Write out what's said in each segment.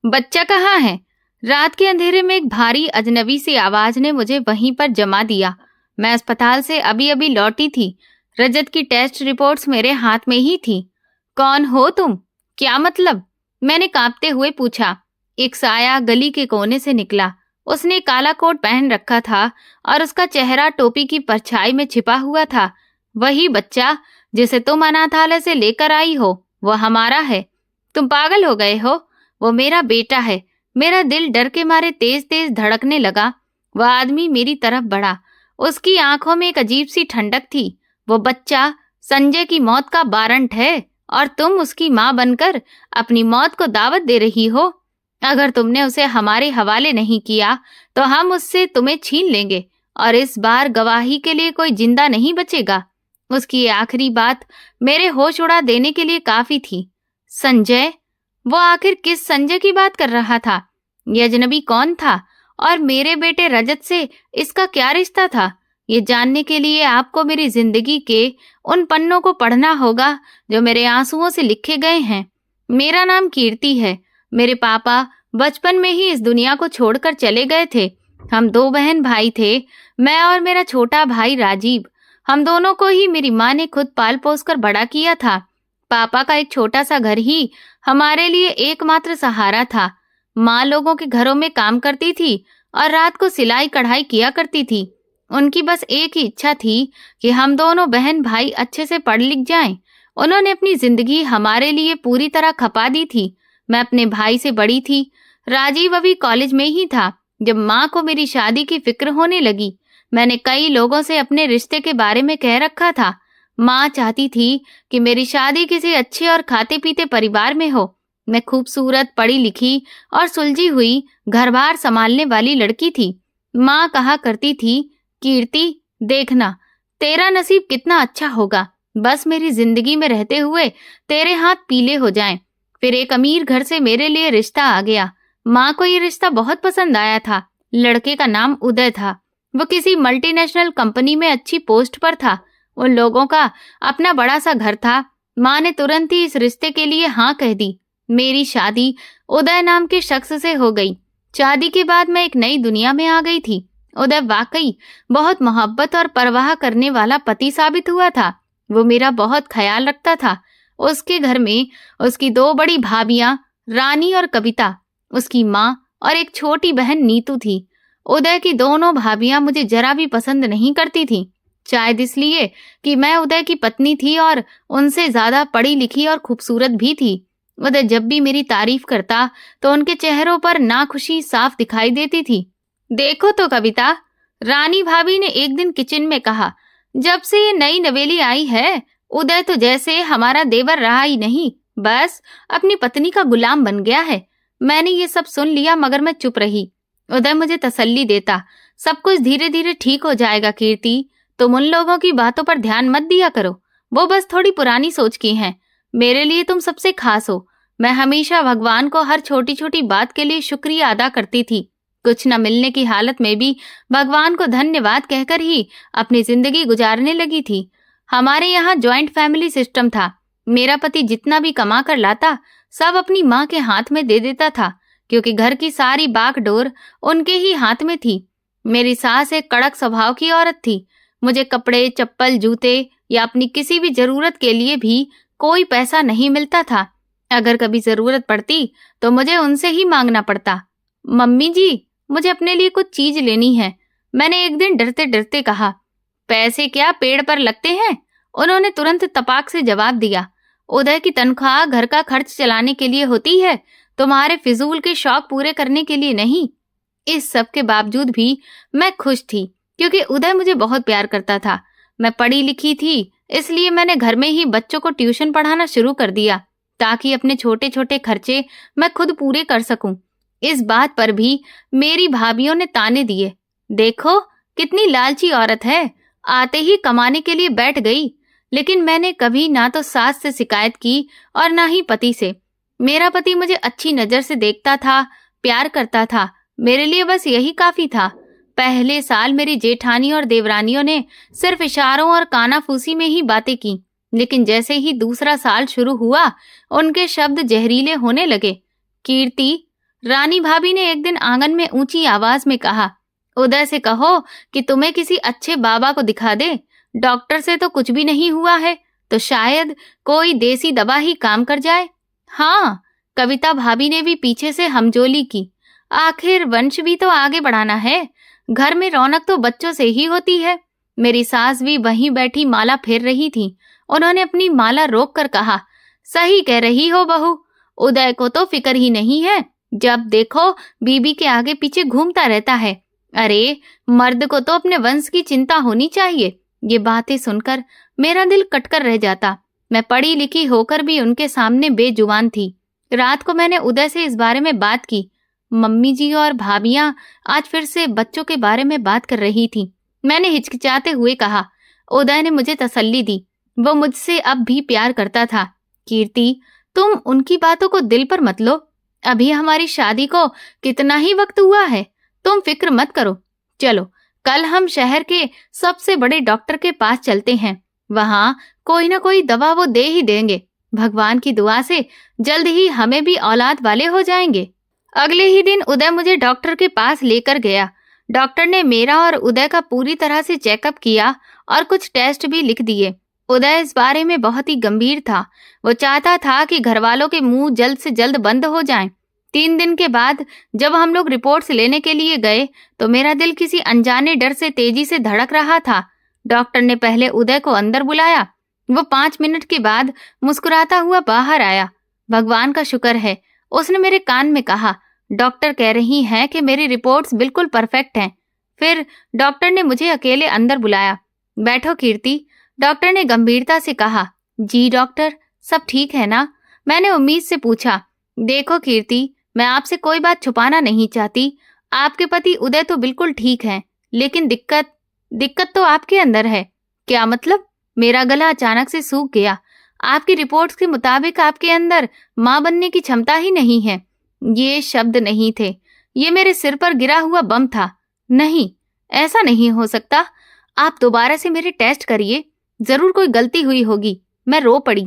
बच्चा कहाँ है? रात के अंधेरे में एक भारी अजनबी सी आवाज ने मुझे वहीं पर जमा दिया। मैं अस्पताल से अभी अभी लौटी थी। रजत की टेस्ट रिपोर्ट्स मेरे हाथ में ही थी। कौन हो तुम? क्या मतलब? मैंने कांपते हुए पूछा। एक साया गली के कोने से निकला। उसने काला कोट पहन रखा था और उसका चेहरा टोपी की परछाई में छिपा हुआ था। वही बच्चा जिसे तुम अनाथालय से लेकर आई हो, वो हमारा है। तुम पागल हो गए हो? वो मेरा बेटा है। मेरा दिल डर के मारे तेज तेज धड़कने लगा। वह आदमी मेरी तरफ बढ़ा। उसकी आंखों में एक अजीब सी ठंडक थी। वो बच्चा संजय की मौत का वारंट है और तुम उसकी मां बनकर अपनी मौत को दावत दे रही हो। अगर तुमने उसे हमारे हवाले नहीं किया तो हम उससे तुम्हें छीन लेंगे और इस बार गवाही के लिए कोई जिंदा नहीं बचेगा। उसकी ये आखिरी बात मेरे होश उड़ा देने के लिए काफी थी। संजय? वो आखिर किस संजय की बात कर रहा था? ये अजनबी कौन था और मेरे बेटे रजत से इसका क्या रिश्ता था? ये जानने के लिए आपको मेरी जिंदगी के उन पन्नों को पढ़ना होगा जो मेरे आंसुओं से लिखे गए हैं। मेरा नाम कीर्ति है। मेरे पापा बचपन में ही इस दुनिया को छोड़कर चले गए थे। हम 2 बहन भाई थे, मैं और मेरा छोटा भाई राजीव। हम दोनों को ही मेरी माँ ने खुद पाल पोस कर बड़ा किया था। पापा का एक छोटा सा घर ही हमारे लिए एकमात्र सहारा था। माँ लोगों के घरों में काम करती थी और रात को सिलाई कढ़ाई किया करती थी। उनकी बस एक ही इच्छा थी कि हम दोनों बहन भाई अच्छे से पढ़ लिख जाएं। उन्होंने अपनी जिंदगी हमारे लिए पूरी तरह खपा दी थी। मैं अपने भाई से बड़ी थी। राजीव अभी कॉलेज में ही था जब माँ को मेरी शादी की फिक्र होने लगी। मैंने कई लोगों से अपने रिश्ते के बारे में कह रखा था। माँ चाहती थी कि मेरी शादी किसी अच्छे और खाते पीते परिवार में हो। मैं खूबसूरत, पढ़ी लिखी और सुलझी हुई घर-बार संभालने वाली लड़की थी। माँ कहा करती थी, कीर्ति देखना, तेरा नसीब कितना अच्छा होगा। बस मेरी जिंदगी में रहते हुए तेरे हाथ पीले हो जाएं। फिर एक अमीर घर से मेरे लिए रिश्ता आ गया। माँ को ये रिश्ता बहुत पसंद आया था। लड़के का नाम उदय था। वो किसी मल्टीनेशनल कंपनी में अच्छी पोस्ट पर था। उन लोगों का अपना बड़ा सा घर था। माँ ने तुरंत ही इस रिश्ते के लिए हाँ कह दी। मेरी शादी उदय नाम के शख्स से हो गई। शादी के बाद मैं एक नई दुनिया में आ गई थी। उदय वाकई बहुत मोहब्बत और परवाह करने वाला पति साबित हुआ था। वो मेरा बहुत ख्याल रखता था। उसके घर में उसकी 2 बड़ी भाभियां रानी और कविता, उसकी माँ और एक छोटी बहन नीतू थी। उदय की दोनों भाभियां मुझे जरा भी पसंद नहीं करती थीं। शायद इसलिए कि मैं उदय की पत्नी थी और उनसे ज्यादा पढ़ी लिखी और खूबसूरत भी थी। उदय जब भी मेरी तारीफ करता तो उनके चेहरों पर नाखुशी साफ दिखाई देती थी। देखो तो कविता, रानी भाभी ने एक दिन किचन में कहा, जब से ये नई नवेली आई है उदय तो जैसे हमारा देवर रहा ही नहीं, बस अपनी पत्नी का गुलाम बन गया है। मैंने ये सब सुन लिया मगर मैं चुप रही। उदय मुझे तसल्ली देता, सब कुछ धीरे धीरे ठीक हो जाएगा कीर्ति, तुम उन लोगों की बातों पर ध्यान मत दिया करो, वो बस थोड़ी पुरानी सोच की हैं। मेरे लिए तुम सबसे खास हो। मैं हमेशा भगवान को हर छोटी छोटी बात के लिए शुक्रिया अदा करती थी। कुछ न मिलने की हालत में भी भगवान को धन्यवाद कहकर ही अपनी जिंदगी गुजारने लगी थी। हमारे यहाँ ज्वाइंट फैमिली सिस्टम था। मेरा पति जितना भी कमा कर लाता सब अपनी माँ के हाथ में दे देता था, क्योंकि घर की सारी बागडोर उनके ही हाथ में थी। मेरी सास एक कड़क स्वभाव की औरत थी। मुझे कपड़े, चप्पल, जूते या अपनी किसी भी जरूरत के लिए भी कोई पैसा नहीं मिलता था। अगर कभी जरूरत पड़ती तो मुझे उनसे ही मांगना पड़ता। मम्मी जी, मुझे अपने लिए कुछ चीज लेनी है, मैंने एक दिन डरते डरते कहा। पैसे क्या पेड़ पर लगते हैं? उन्होंने तुरंत तपाक से जवाब दिया। उदय की तनख्वाह घर का खर्च चलाने के लिए होती है, तुम्हारे फिजूल के शौक पूरे करने के लिए नहीं। इस सब के बावजूद भी मैं खुश थी, क्योंकि उदय मुझे बहुत प्यार करता था। मैं पढ़ी लिखी थी, इसलिए मैंने घर में ही बच्चों को ट्यूशन पढ़ाना शुरू कर दिया, ताकि अपने छोटे छोटे खर्चे मैं खुद पूरे कर सकूं। इस बात पर भी मेरी भाभियों ने ताने दिए, देखो कितनी लालची औरत है, आते ही कमाने के लिए बैठ गई। लेकिन मैंने कभी ना तो सास से शिकायत की और ना ही पति से। मेरा पति मुझे अच्छी नजर से देखता था, प्यार करता था। मेरे लिए बस यही काफी था। पहले साल मेरी जेठानी और देवरानियों ने सिर्फ इशारों और कानाफूसी में ही बातें की, लेकिन जैसे ही दूसरा साल शुरू हुआ उनके शब्द जहरीले होने लगे। कीर्ति, रानी भाभी ने एक दिन आंगन में ऊंची आवाज में कहा, उदय से कहो कि तुम्हें किसी अच्छे बाबा को दिखा दे। डॉक्टर से तो कुछ भी नहीं हुआ है, तो शायद कोई देसी दवा ही काम कर जाए। हाँ, कविता भाभी ने भी पीछे से हमजोली की। आखिर वंश भी तो आगे बढ़ाना है। घर में रौनक तो बच्चों से ही होती है। मेरी सास भी वहीं बैठी माला फेर रही थी। उन्होंने अपनी माला रोक कर कहा, सही कह रही हो बहू, उदय को तो फिक्र ही नहीं है। जब देखो बीबी के आगे पीछे घूमता रहता है। अरे, मर्द को तो अपने वंश की चिंता होनी चाहिए। ये बातें सुनकर मेरा दिल कटकर रह जाता। मैं पढ़ी लिखी होकर भी उनके सामने बेजुबान थी। रात को मैंने उदय से इस बारे में बात की। मम्मी जी और भाभियां आज फिर से बच्चों के बारे में बात कर रही थी। मैंने हिचकिचाते हुए कहा। उदय ने मुझे तसल्ली दी। वो मुझसे अब भी प्यार करता था। कीर्ति, तुम उनकी बातों को दिल पर मत लो। अभी हमारी शादी को कितना ही वक्त हुआ है। तुम फिक्र मत करो। चलो, कल हम शहर के सबसे बड़े डॉक्टर के पास चलते हैं। वहां कोई ना कोई दवा वो दे ही देंगे। भगवान की दुआ से जल्द ही हमें भी औलाद वाले हो जाएंगे। अगले ही दिन उदय मुझे डॉक्टर के पास लेकर गया। डॉक्टर ने मेरा और उदय का पूरी तरह से चेकअप किया और कुछ टेस्ट भी लिख दिए। उदय इस बारे में बहुत ही गंभीर था। वो चाहता था कि घरवालों के मुंह जल्द से जल्द बंद हो जाएं। 3 दिन के बाद जब हम लोग रिपोर्ट्स लेने के लिए गए तो मेरा दिल किसी अनजाने डर से तेजी से धड़क रहा था। डॉक्टर ने पहले उदय को अंदर बुलाया। वो 5 मिनट के बाद मुस्कुराता हुआ बाहर आया। भगवान का शुक्र है, उसने मेरे कान में कहा, डॉक्टर कह रही हैं कि मेरी रिपोर्ट्स बिल्कुल परफेक्ट हैं। फिर डॉक्टर ने मुझे अकेले अंदर बुलाया। बैठो कीर्ति, डॉक्टर ने गंभीरता से कहा। जी डॉक्टर, सब ठीक है ना? मैंने उम्मीद से पूछा। देखो कीर्ति, मैं आपसे कोई बात छुपाना नहीं चाहती। आपके पति उदय तो बिल्कुल ठीक हैं, लेकिन दिक्कत तो आपके अंदर है। क्या मतलब? मेरा गला अचानक से सूख गया। आपकी रिपोर्ट्स के मुताबिक आपके अंदर मां बनने की क्षमता ही नहीं है। ये शब्द नहीं थे, ये मेरे सिर पर गिरा हुआ बम था। नहीं, ऐसा नहीं हो सकता। आप दोबारा से मेरे टेस्ट करिए, जरूर कोई गलती हुई होगी। मैं रो पड़ी।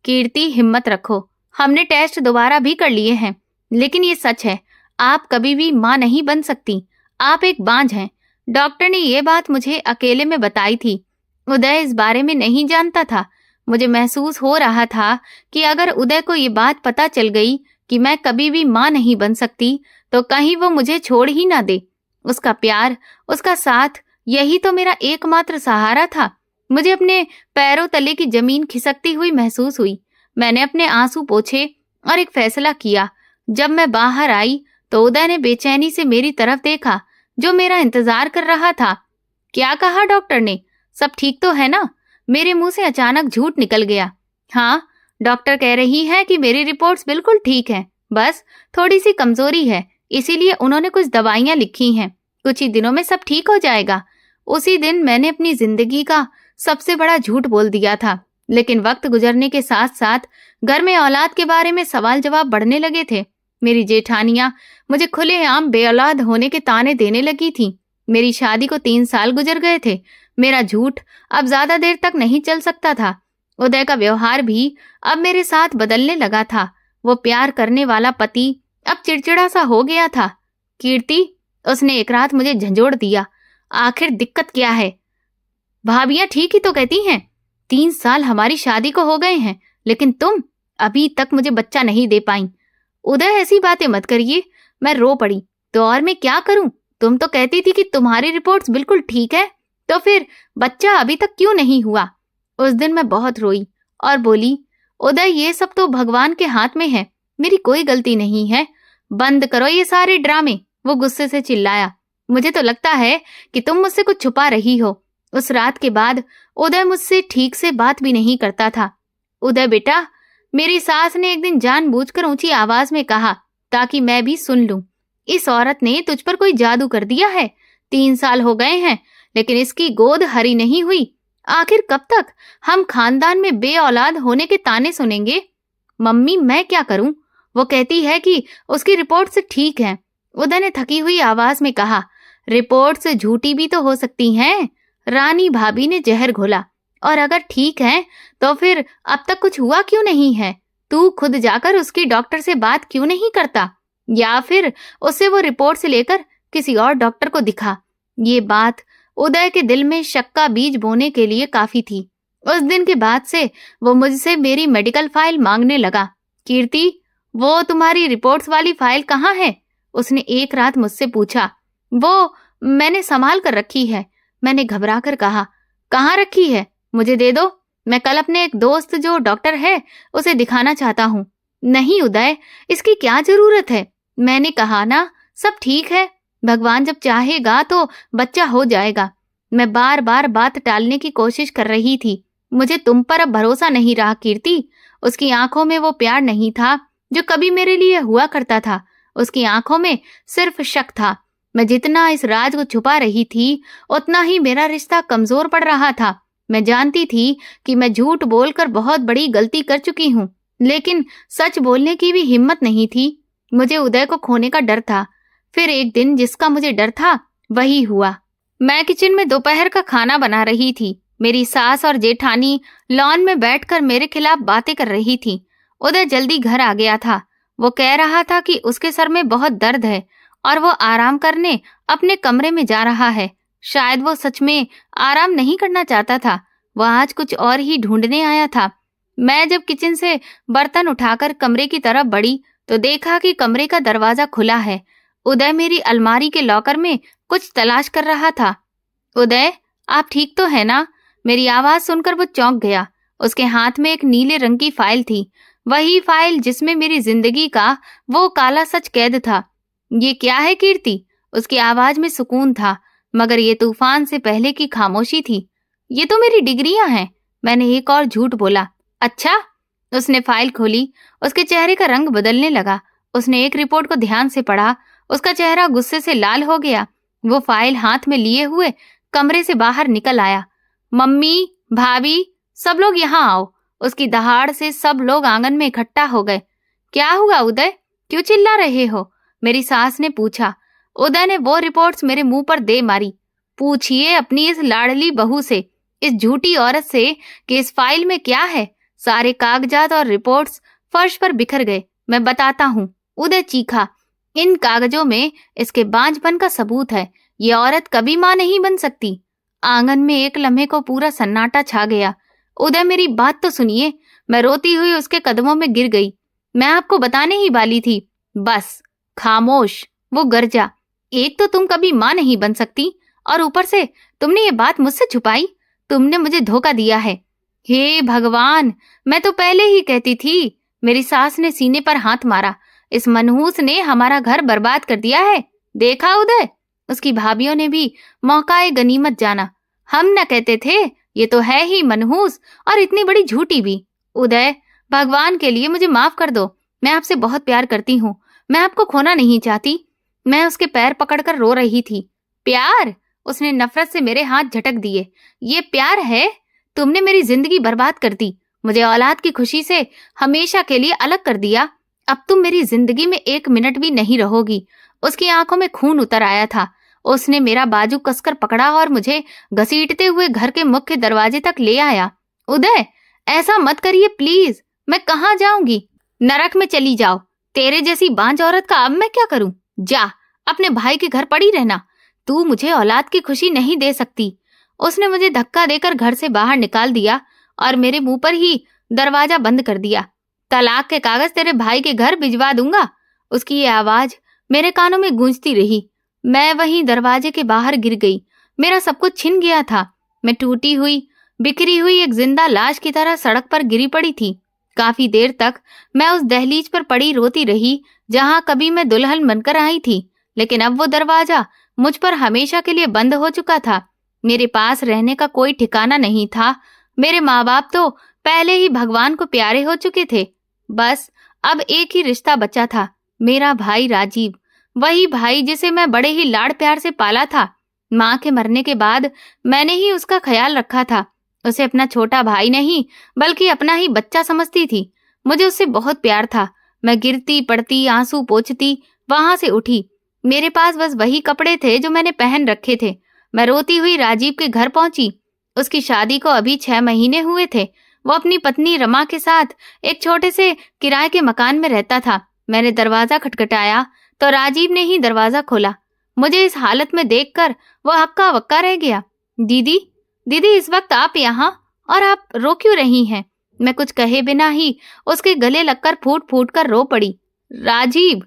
कीर्ति, हिम्मत रखो, हमने टेस्ट दोबारा भी कर लिए हैं, लेकिन ये सच है, आप कभी भी मां नहीं बन सकती। आप एक बांझ हैं। डॉक्टर ने ये बात मुझे अकेले में बताई थी। उदय इस बारे में नहीं जानता था। मुझे महसूस हो रहा था कि अगर उदय को ये बात पता चल गई कि मैं कभी भी मां नहीं बन सकती, तो कहीं वो मुझे छोड़ ही ना दे। उसका प्यार, उसका साथ, यही तो मेरा एकमात्र सहारा था। मुझे अपने पैरों तले की जमीन खिसकती हुई महसूस हुई। मैंने अपने आंसू पोंछे और एक फैसला किया। जब मैं बाहर आई तो उदय ने बेचैनी से मेरी तरफ देखा, जो मेरा इंतजार कर रहा था। क्या कहा डॉक्टर ने? सब ठीक तो है ना? मेरे मुंह से अचानक झूठ निकल गया। हाँ, डॉक्टर कह रही है कि मेरी रिपोर्ट्स बिल्कुल ठीक हैं, बस थोड़ी सी कमजोरी है, इसीलिए उन्होंने कुछ दवाइयां लिखी हैं। कुछ ही दिनों में सब ठीक हो जाएगा। उसी दिन मैंने अपनी जिंदगी का सबसे बड़ा झूठ बोल दिया था। लेकिन वक्त गुजरने के साथ साथ घर में औलाद के बारे में सवाल जवाब बढ़ने लगे थे। मेरी जेठानियां मुझे खुलेआम बेऔलाद होने के ताने देने लगी थी। मेरी शादी को 3 साल गुजर गए थे। मेरा झूठ अब ज्यादा देर तक नहीं चल सकता था। उदय का व्यवहार भी अब मेरे साथ बदलने लगा था। वो प्यार करने वाला पति अब चिड़चिड़ा सा हो गया था। कीर्ति, उसने एक रात मुझे झंझोड़ दिया। आखिर दिक्कत क्या है? भाभियां ठीक ही तो कहती हैं। 3 साल हमारी शादी को हो गए हैं, लेकिन तुम अभी तक मुझे बच्चा नहीं दे पाई। उदय, ऐसी बातें मत करिए। मैं रो पड़ी। तो और मैं क्या करूं? तुम तो कहती थी कि तुम्हारी रिपोर्ट्स बिल्कुल ठीक है, तो फिर बच्चा अभी तक क्यों नहीं हुआ? उस दिन मैं बहुत रोई और बोली, उदय, ये सब तो भगवान के हाथ में है, मेरी कोई गलती नहीं है। बंद करो ये सारे ड्रामे। वो गुस्से से चिल्लाया। मुझे तो लगता है कि तुम मुझसे कुछ छुपा रही हो। उस रात के बाद उदय मुझसे ठीक से बात भी नहीं करता था। उदय बेटा, मेरी सास ने एक दिन जानबूझकर ऊंची आवाज में कहा, ताकि मैं भी सुन लूं, इस औरत ने तुझ पर कोई जादू कर दिया है। 3 साल हो गए हैं, लेकिन इसकी गोद हरी नहीं हुई। आखिर कब तक हम खानदान में बेऔलाद होने के ताने सुनेंगे? मम्मी, मैं क्या करूं? वो कहती है कि उसकी रिपोर्ट्स ठीक हैं। उदय ने थकी हुई आवाज में कहा, रिपोर्ट्स झूठी भी तो हो सकती हैं। रानी भाभी ने जहर घोला, और अगर ठीक है तो फिर अब तक कुछ हुआ क्यों नहीं है? तू खुद जाकर उसकी डॉक्टर से बात क्यों नहीं करता? या फिर उसे वो रिपोर्ट से लेकर किसी और डॉक्टर को दिखा। ये बात उदय के दिल में शक का बीज बोने के लिए काफी थी। उस दिन के बाद से वो मुझसे मेरी मेडिकल फाइल मांगने लगा। कीर्ति, वो तुम्हारी रिपोर्ट्स वाली फाइल कहाँ है? उसने एक रात मुझसे पूछा। वो मैंने संभाल कर रखी है, मैंने घबरा कर कहा। कहाँ रखी है? मुझे दे दो, मैं कल अपने एक दोस्त जो डॉक्टर है उसे दिखाना चाहता हूँ। नहीं उदय, इसकी क्या जरूरत है? मैंने कहा ना, सब ठीक है, भगवान जब चाहेगा तो बच्चा हो जाएगा। मैं बार बार बात टालने की कोशिश कर रही थी। मुझे तुम पर अब भरोसा नहीं रहा कीर्ति। उसकी आंखों में वो प्यार नहीं था जो कभी मेरे लिए हुआ करता था। उसकी आंखों में सिर्फ शक था। मैं जितना इस राज को छुपा रही थी, उतना ही मेरा रिश्ता कमजोर पड़ रहा था। मैं जानती थी कि मैं झूठ बोलकर बहुत बड़ी गलती कर चुकी हूँ, लेकिन सच बोलने की भी हिम्मत नहीं थी। मुझे उदय को खोने का डर था। फिर एक दिन जिसका मुझे डर था वही हुआ। मैं किचन में दोपहर का खाना बना रही थी। मेरी सास और जेठानी लॉन में बैठकर मेरे खिलाफ बातें कर रही थी। उदय जल्दी घर आ गया था। वो कह रहा था कि उसके सर में बहुत दर्द है और वो आराम करने अपने कमरे में जा रहा है। शायद वो सच में आराम नहीं करना चाहता था, वो आज कुछ और ही ढूंढने आया था। मैं जब किचन से बर्तन उठाकर कमरे की तरफ बढ़ी तो देखा कि कमरे का दरवाजा खुला है। उदय मेरी अलमारी के लॉकर में कुछ तलाश कर रहा था। उदय, आप ठीक तो है ना? मेरी आवाज सुनकर वो चौंक गया। उसके हाथ में एक नीले रंग की फाइल थी, वही फाइल जिसमें मेरी जिंदगी का वो काला सच कैद था। ये क्या है कीर्ति? उसकी आवाज में सुकून था, मगर ये तूफान से पहले की खामोशी थी। ये तो मेरी डिग्रियां हैं, मैंने एक और झूठ बोला। अच्छा? उसने फाइल खोली। उसके चेहरे का रंग बदलने लगा। उसने एक रिपोर्ट को ध्यान से पढ़ा। उसका चेहरा गुस्से से लाल हो गया। वो फाइल हाथ में लिए हुए कमरे से बाहर निकल आया। मम्मी, भाभी, सब लोग यहाँ आओ। उसकी दहाड़ से सब लोग आंगन में इकट्ठा हो गए। क्या हुआ उदय, क्यों चिल्ला रहे हो? मेरी सास ने पूछा। उदय ने वो रिपोर्ट्स मेरे मुंह पर दे मारी। पूछिए अपनी इस लाडली बहू से, इस झूठी औरत से कि इस फाइल में क्या है। सारे कागजात और रिपोर्ट्स फर्श पर बिखर गए। मैं बताता हूँ, उदय चीखा। इन कागजों में इसके बांझपन का सबूत है। ये औरत कभी मां नहीं बन सकती। आंगन में एक लम्हे को पूरा सन्नाटा छा गया। उदय, मेरी बात तो सुनिए। मैं रोती हुई उसके कदमों में गिर गई। मैं आपको बताने ही वाली थी। बस खामोश, वो गरजा। एक तो तुम कभी मां नहीं बन सकती और ऊपर से तुमने ये बात मुझसे छुपाई। तुमने मुझे धोखा दिया है। हे भगवान, मैं तो पहले ही कहती थी। मेरी सास ने सीने पर हाथ मारा। इस मनहूस ने हमारा घर बर्बाद कर दिया है। देखा उदय? उसकी भाभियों ने भी मौकाए गनीमत जाना। हम न कहते थे ये तो है ही मनहूस और इतनी बड़ी झूठी भी। उदय, भगवान के लिए मुझे माफ कर दो। मैं आपसे बहुत प्यार करती हूँ। मैं आपको खोना नहीं चाहती। मैं उसके पैर पकड़कर रो रही थी। प्यार? उसने नफरत से मेरे हाथ झटक दिए। ये प्यार है? तुमने मेरी जिंदगी बर्बाद कर दी। मुझे औलाद की खुशी से हमेशा के लिए अलग कर दिया। अब तुम मेरी जिंदगी में एक मिनट भी नहीं रहोगी। उसकी आंखों में खून उतर आया था। उसने मेरा बाजू कसकर पकड़ा और मुझे घसीटते हुए घर के मुख्य दरवाजे तक ले आया। उदय, ऐसा मत करिए प्लीज। मैं कहाँ जाऊंगी? नरक में चली जाओ। तेरे जैसी बांझ औरत का अब मैं क्या करूं? जा, अपने भाई के घर पड़ी रहना। तू मुझे औलाद की खुशी नहीं दे सकती। उसने मुझे धक्का देकर घर से बाहर निकाल दिया और मेरे मुंह पर ही दरवाजा बंद कर दिया। तलाक के कागज तेरे भाई के घर भिजवा दूंगा। उसकी ये आवाज मेरे कानों में गूंजती रही। मैं वहीं दरवाजे के बाहर गिर गई। मेरा सब कुछ छिन गया था। मैं टूटी हुई, बिखरी हुई एक जिंदा लाश की तरह सड़क पर गिरी पड़ी थी। काफी देर तक मैं उस दहलीज पर पड़ी रोती रही जहां कभी मैं दुल्हन बनकर आई थी, लेकिन अब वो दरवाजा मुझ पर हमेशा के लिए बंद हो चुका था। मेरे पास रहने का कोई ठिकाना नहीं था। मेरे माँ बाप तो पहले ही भगवान को प्यारे हो चुके थे। बस अब एक ही रिश्ता बचा था, मेरा भाई राजीव। वही भाई जिसे मैं बड़े ही लाड़ प्यार से पाला था। माँ के मरने के बाद मैंने ही उसका ख्याल रखा था। उसे अपना छोटा भाई नहीं बल्कि अपना ही बच्चा समझती थी। मुझे उससे बहुत प्यार था। मैं गिरती पड़ती, आंसू पोंछती वहां से उठी। मेरे पास बस वही कपड़े थे जो मैंने पहन रखे थे। मैं रोती हुई राजीव के घर पहुंची। उसकी शादी को अभी 6 महीने हुए थे। वो अपनी पत्नी रमा के साथ एक छोटे से किराए के मकान में रहता था। मैंने दरवाजा खटखटाया। तो राजीव ने ही दरवाजा खोला। मुझे इस हालत में देखकर वह हक्का बक्का रह गया। दीदी, दीदी, इस वक्त आप यहाँ, और आप रो क्यों रही हैं? मैं कुछ कहे बिना ही उसके गले लगकर फूट फूट कर रो पड़ी। राजीव,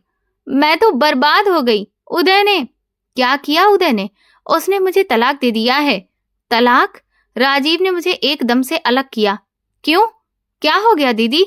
मैं तो बर्बाद हो गई। उदय ने क्या किया? उदय ने उसने मुझे तलाक दे दिया है। तलाक? राजीव ने मुझे एकदम से अलग किया। क्यों? क्या हो गया दीदी?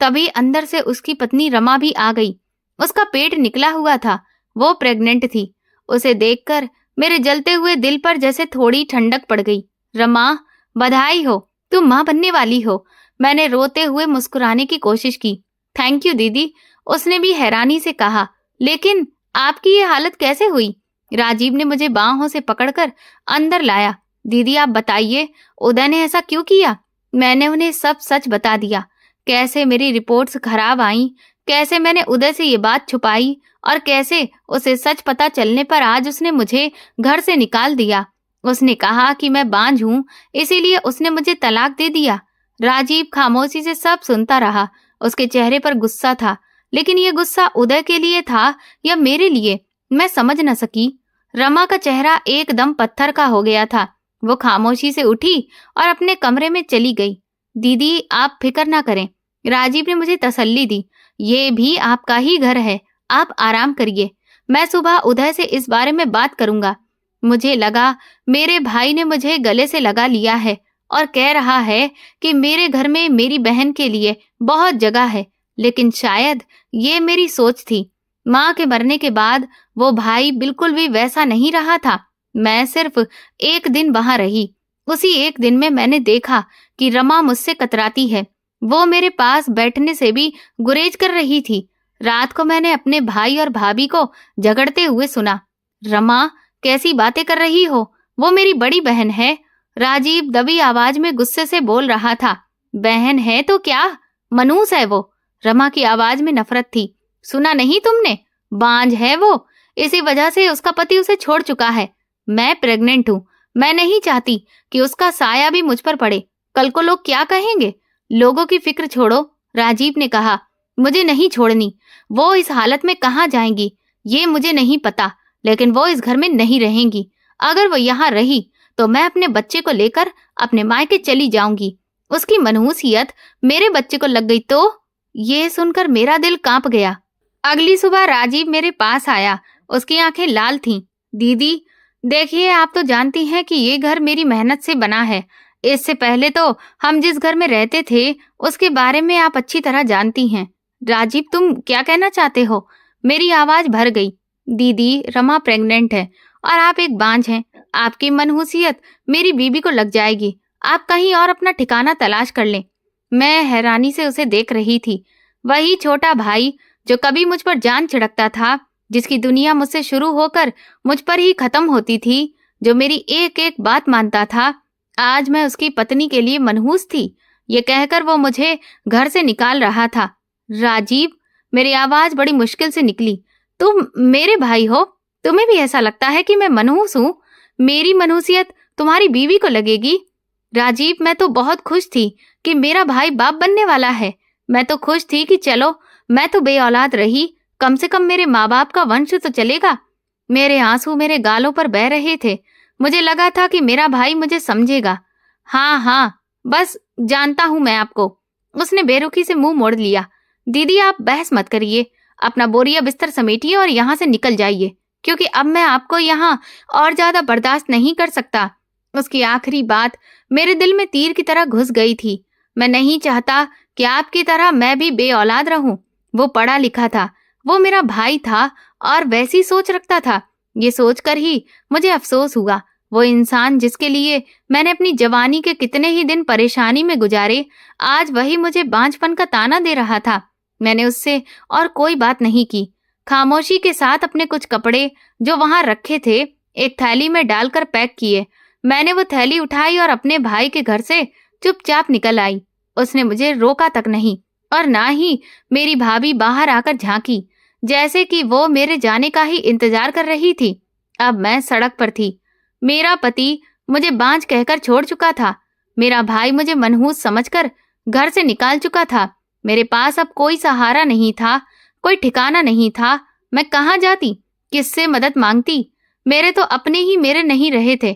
तभी अंदर से उसकी पत्नी रमा भी आ गई। उसका पेट निकला हुआ था, वो प्रेग्नेंट थी। उसे देखकर मेरे जलते हुए दिल पर जैसे थोड़ी ठंडक पड़ गई। रमा, बधाई हो, तुम मां बनने वाली हो। मैंने रोते हुए मुस्कुराने की कोशिश की। थैंक यू दीदी, उसने भी हैरानी से कहा। लेकिन आपकी ये हालत कैसे हुई? राजीव ने मुझे बाहों से पकड़कर अंदर लाया। दीदी, आप बताइए, उदय ने ऐसा क्यों किया? मैंने उन्हें सब सच बता दिया। कैसे मेरी रिपोर्ट्स खराब आईं, कैसे मैंने उदय से ये बात छुपाई, और कैसे उसे सच पता चलने पर आज उसने मुझे घर से निकाल दिया। उसने कहा कि मैं बांझ हूं, इसीलिए उसने मुझे तलाक दे दिया। राजीव खामोशी से सब सुनता रहा। उसके चेहरे पर गुस्सा था, लेकिन ये गुस्सा उदय के लिए था या मेरे लिए, मैं समझ न सकी। रमा का चेहरा एकदम पत्थर का हो गया था। वो खामोशी से उठी और अपने कमरे में चली गई। दीदी, आप फिक्र ना करें, राजीव ने मुझे तसल्ली दी। ये भी आपका ही घर है, आप आराम करिए। मैं सुबह उदय से इस बारे में बात करूंगा। मुझे लगा मेरे भाई ने मुझे गले से लगा लिया है और कह रहा है कि मेरे घर में मेरी बहन के लिए बहुत जगह है, लेकिन शायद ये मेरी सोच थी। माँ के मरने के बाद वो भाई बिल्कुल भी वैसा नहीं रहा था। मैं सिर्फ एक दिन वहां रही। उसी एक दिन में मैंने देखा कि रमा मुझसे कतराती है। वो मेरे पास बैठने से भी गुरेज कर रही थी। रात को मैंने अपने भाई और भाभी को झगड़ते हुए सुना। रमा, कैसी बातें कर रही हो? वो मेरी बड़ी बहन है। राजीव दबी आवाज में गुस्से से बोल रहा था। बहन है तो क्या, मनूस है वो। रमा की आवाज में नफरत थी। सुना नहीं तुमने? बांझ है वो, इसी वजह से उसका पति उसे छोड़ चुका है। मैं प्रेग्नेंट हूँ। मैं नहीं चाहती कि उसका साया भी मुझ पर पड़े। कल को लोग क्या कहेंगे? लोगों की फिक्र छोड़ो, राजीव ने कहा। मुझे नहीं छोड़नी। वो इस हालत में कहाँ जाएंगी ये मुझे नहीं पता, लेकिन वो इस घर में नहीं रहेंगी। अगर वो यहाँ रही तो मैं अपने बच्चे को लेकर अपने मायके चली जाऊंगी। उसकी मनहूसियत मेरे बच्चे को लग गई तो? ये सुनकर मेरा दिल कांप गया। अगली सुबह राजीव मेरे पास आया। उसकी आंखें लाल थीं। दीदी, देखिए, आप तो जानती हैं कि ये घर मेरी मेहनत से बना है। इससे पहले तो हम जिस घर में रहते थे उसके बारे में आप अच्छी तरह जानती हैं। राजीव, तुम क्या कहना चाहते हो? मेरी आवाज भर गई। दीदी, रमा प्रेग्नेंट है और आप एक बांझ हैं। आपकी मनहूसियत मेरी बीबी को लग जाएगी। आप कहीं और अपना ठिकाना तलाश कर लें। मैं हैरानी से उसे देख रही थी। वही छोटा भाई जो कभी मुझ पर जान छिड़कता था, जिसकी दुनिया मुझसे शुरू होकर मुझ पर ही खत्म होती थी, जो मेरी एक एक बात मानता था, आज मैं उसकी पत्नी के लिए मनहूस थी। ये कहकर वो मुझे घर से निकाल रहा था। राजीव, मेरी आवाज बड़ी मुश्किल से निकली। तुम मेरे भाई हो, तुम्हें भी ऐसा लगता है कि मैं मनहूस हूँ? मेरी मनहूसियत तुम्हारी बीवी को लगेगी? राजीव, मैं तो बहुत खुश थी कि मेरा भाई बाप बनने वाला है। मैं तो खुश थी कि चलो, मैं तो बेऔलाद रही, कम से कम मेरे माँ बाप का वंश तो चलेगा। मेरे आंसू मेरे गालों पर बह रहे थे। मुझे लगा था कि मेरा भाई मुझे समझेगा। हाँ हाँ, बस जानता हूँ मैं आपको। उसने बेरुखी से मुंह मोड़ लिया। दीदी, आप बहस मत करिए। अपना बोरिया बिस्तर समेटिए और यहाँ से निकल जाइए, क्योंकि अब मैं आपको यहाँ और ज्यादा बर्दाश्त नहीं कर सकता। उसकी आखिरी बात मेरे दिल में तीर की तरह घुस गई थी। मैं नहीं चाहता कि आपकी तरह मैं भी बेऔलाद रहूं। वो पढ़ा लिखा था, वो मेरा भाई था और वैसी सोच रखता था। ये सोचकर ही मुझे अफसोस हुआ। वो इंसान जिसके लिए मैंने अपनी जवानी के कितने ही दिन परेशानी में गुजारे, आज वही मुझे बांझपन का ताना दे रहा था। मैंने उससे और कोई बात नहीं की। खामोशी के साथ अपने कुछ कपड़े जो वहां रखे थे एक थैली में डालकर पैक किए। मैंने वो थैली उठाई और अपने भाई के घर से चुपचाप निकल आई। उसने मुझे रोका तक नहीं, और ना ही मेरी भाभी बाहर आकर झांकी, जैसे कि वो मेरे जाने का ही इंतजार कर रही थी। अब मैं सड़क पर थी। मेरा पति मुझे बांझ कहकर छोड़ चुका था। मेरा भाई मुझे मनहूस समझकर घर से निकाल चुका था। मेरे पास अब कोई सहारा नहीं था, कोई ठिकाना नहीं था। मैं कहाँ जाती, किससे मदद मांगती? मेरे तो अपने ही मेरे नहीं रहे थे।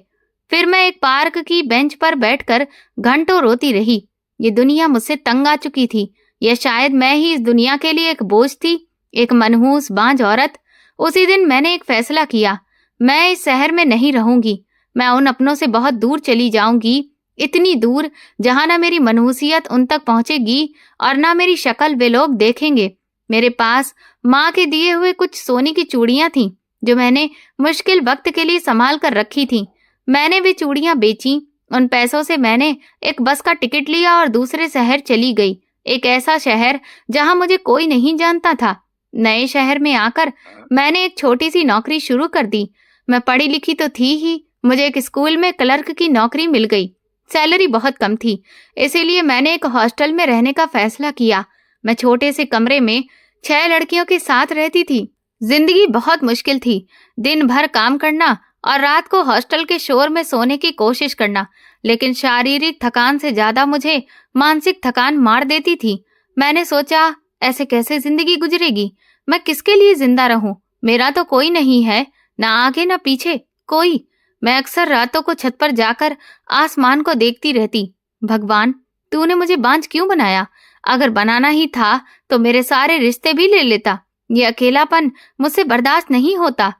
फिर मैं एक पार्क की बेंच पर बैठकर घंटों रोती रही। ये दुनिया मुझसे तंग आ चुकी थी, या शायद मैं ही इस दुनिया के लिए एक बोझ थी, एक मनहूस बांझ औरत। उसी दिन मैंने एक फैसला किया, मैं इस शहर में नहीं रहूंगी। मैं उन अपनों से बहुत दूर चली जाऊंगी, इतनी दूर जहां ना मेरी मनहूसियत उन तक पहुंचेगी और ना मेरी शक्ल वे लोग देखेंगे। मेरे पास माँ के दिए हुए कुछ सोने की चूड़ियां थीं, जो मैंने मुश्किल वक्त के लिए संभाल कर रखी थीं। मैंने वे चूड़ियां बेची। उन पैसों से मैंने एक बस का टिकट लिया और दूसरे शहर चली गई, एक ऐसा शहर जहां मुझे कोई नहीं जानता था। नए शहर में आकर मैंने एक छोटी सी नौकरी शुरू कर दी। मैं पढ़ी लिखी तो थी ही, मुझे एक स्कूल में क्लर्क की नौकरी मिल गई। सैलरी बहुत कम थी, इसीलिए मैंने एक हॉस्टल में रहने का फैसला किया। मैं छोटे से कमरे में 6 लड़कियों के साथ रहती थी। जिंदगी बहुत मुश्किल थी, दिन भर काम करना और रात को हॉस्टल के शोर में सोने की कोशिश करना, लेकिन शारीरिक थकान से ज्यादा मुझे मानसिक थकान मार देती थी। मैंने सोचा, ऐसे कैसे जिंदगी गुजरेगी? मैं किसके लिए जिंदा रहूं? मेरा तो कोई नहीं है, ना आगे ना पीछे कोई। मैं अक्सर रातों को छत पर जाकर आसमान को देखती रहती। भगवान, तूने मुझे बांझ क्यों बनाया? अगर बनाना ही था तो मेरे सारे रिश्ते भी ले लेता। ये अकेलापन मुझसे बर्दाश्त नहीं होता।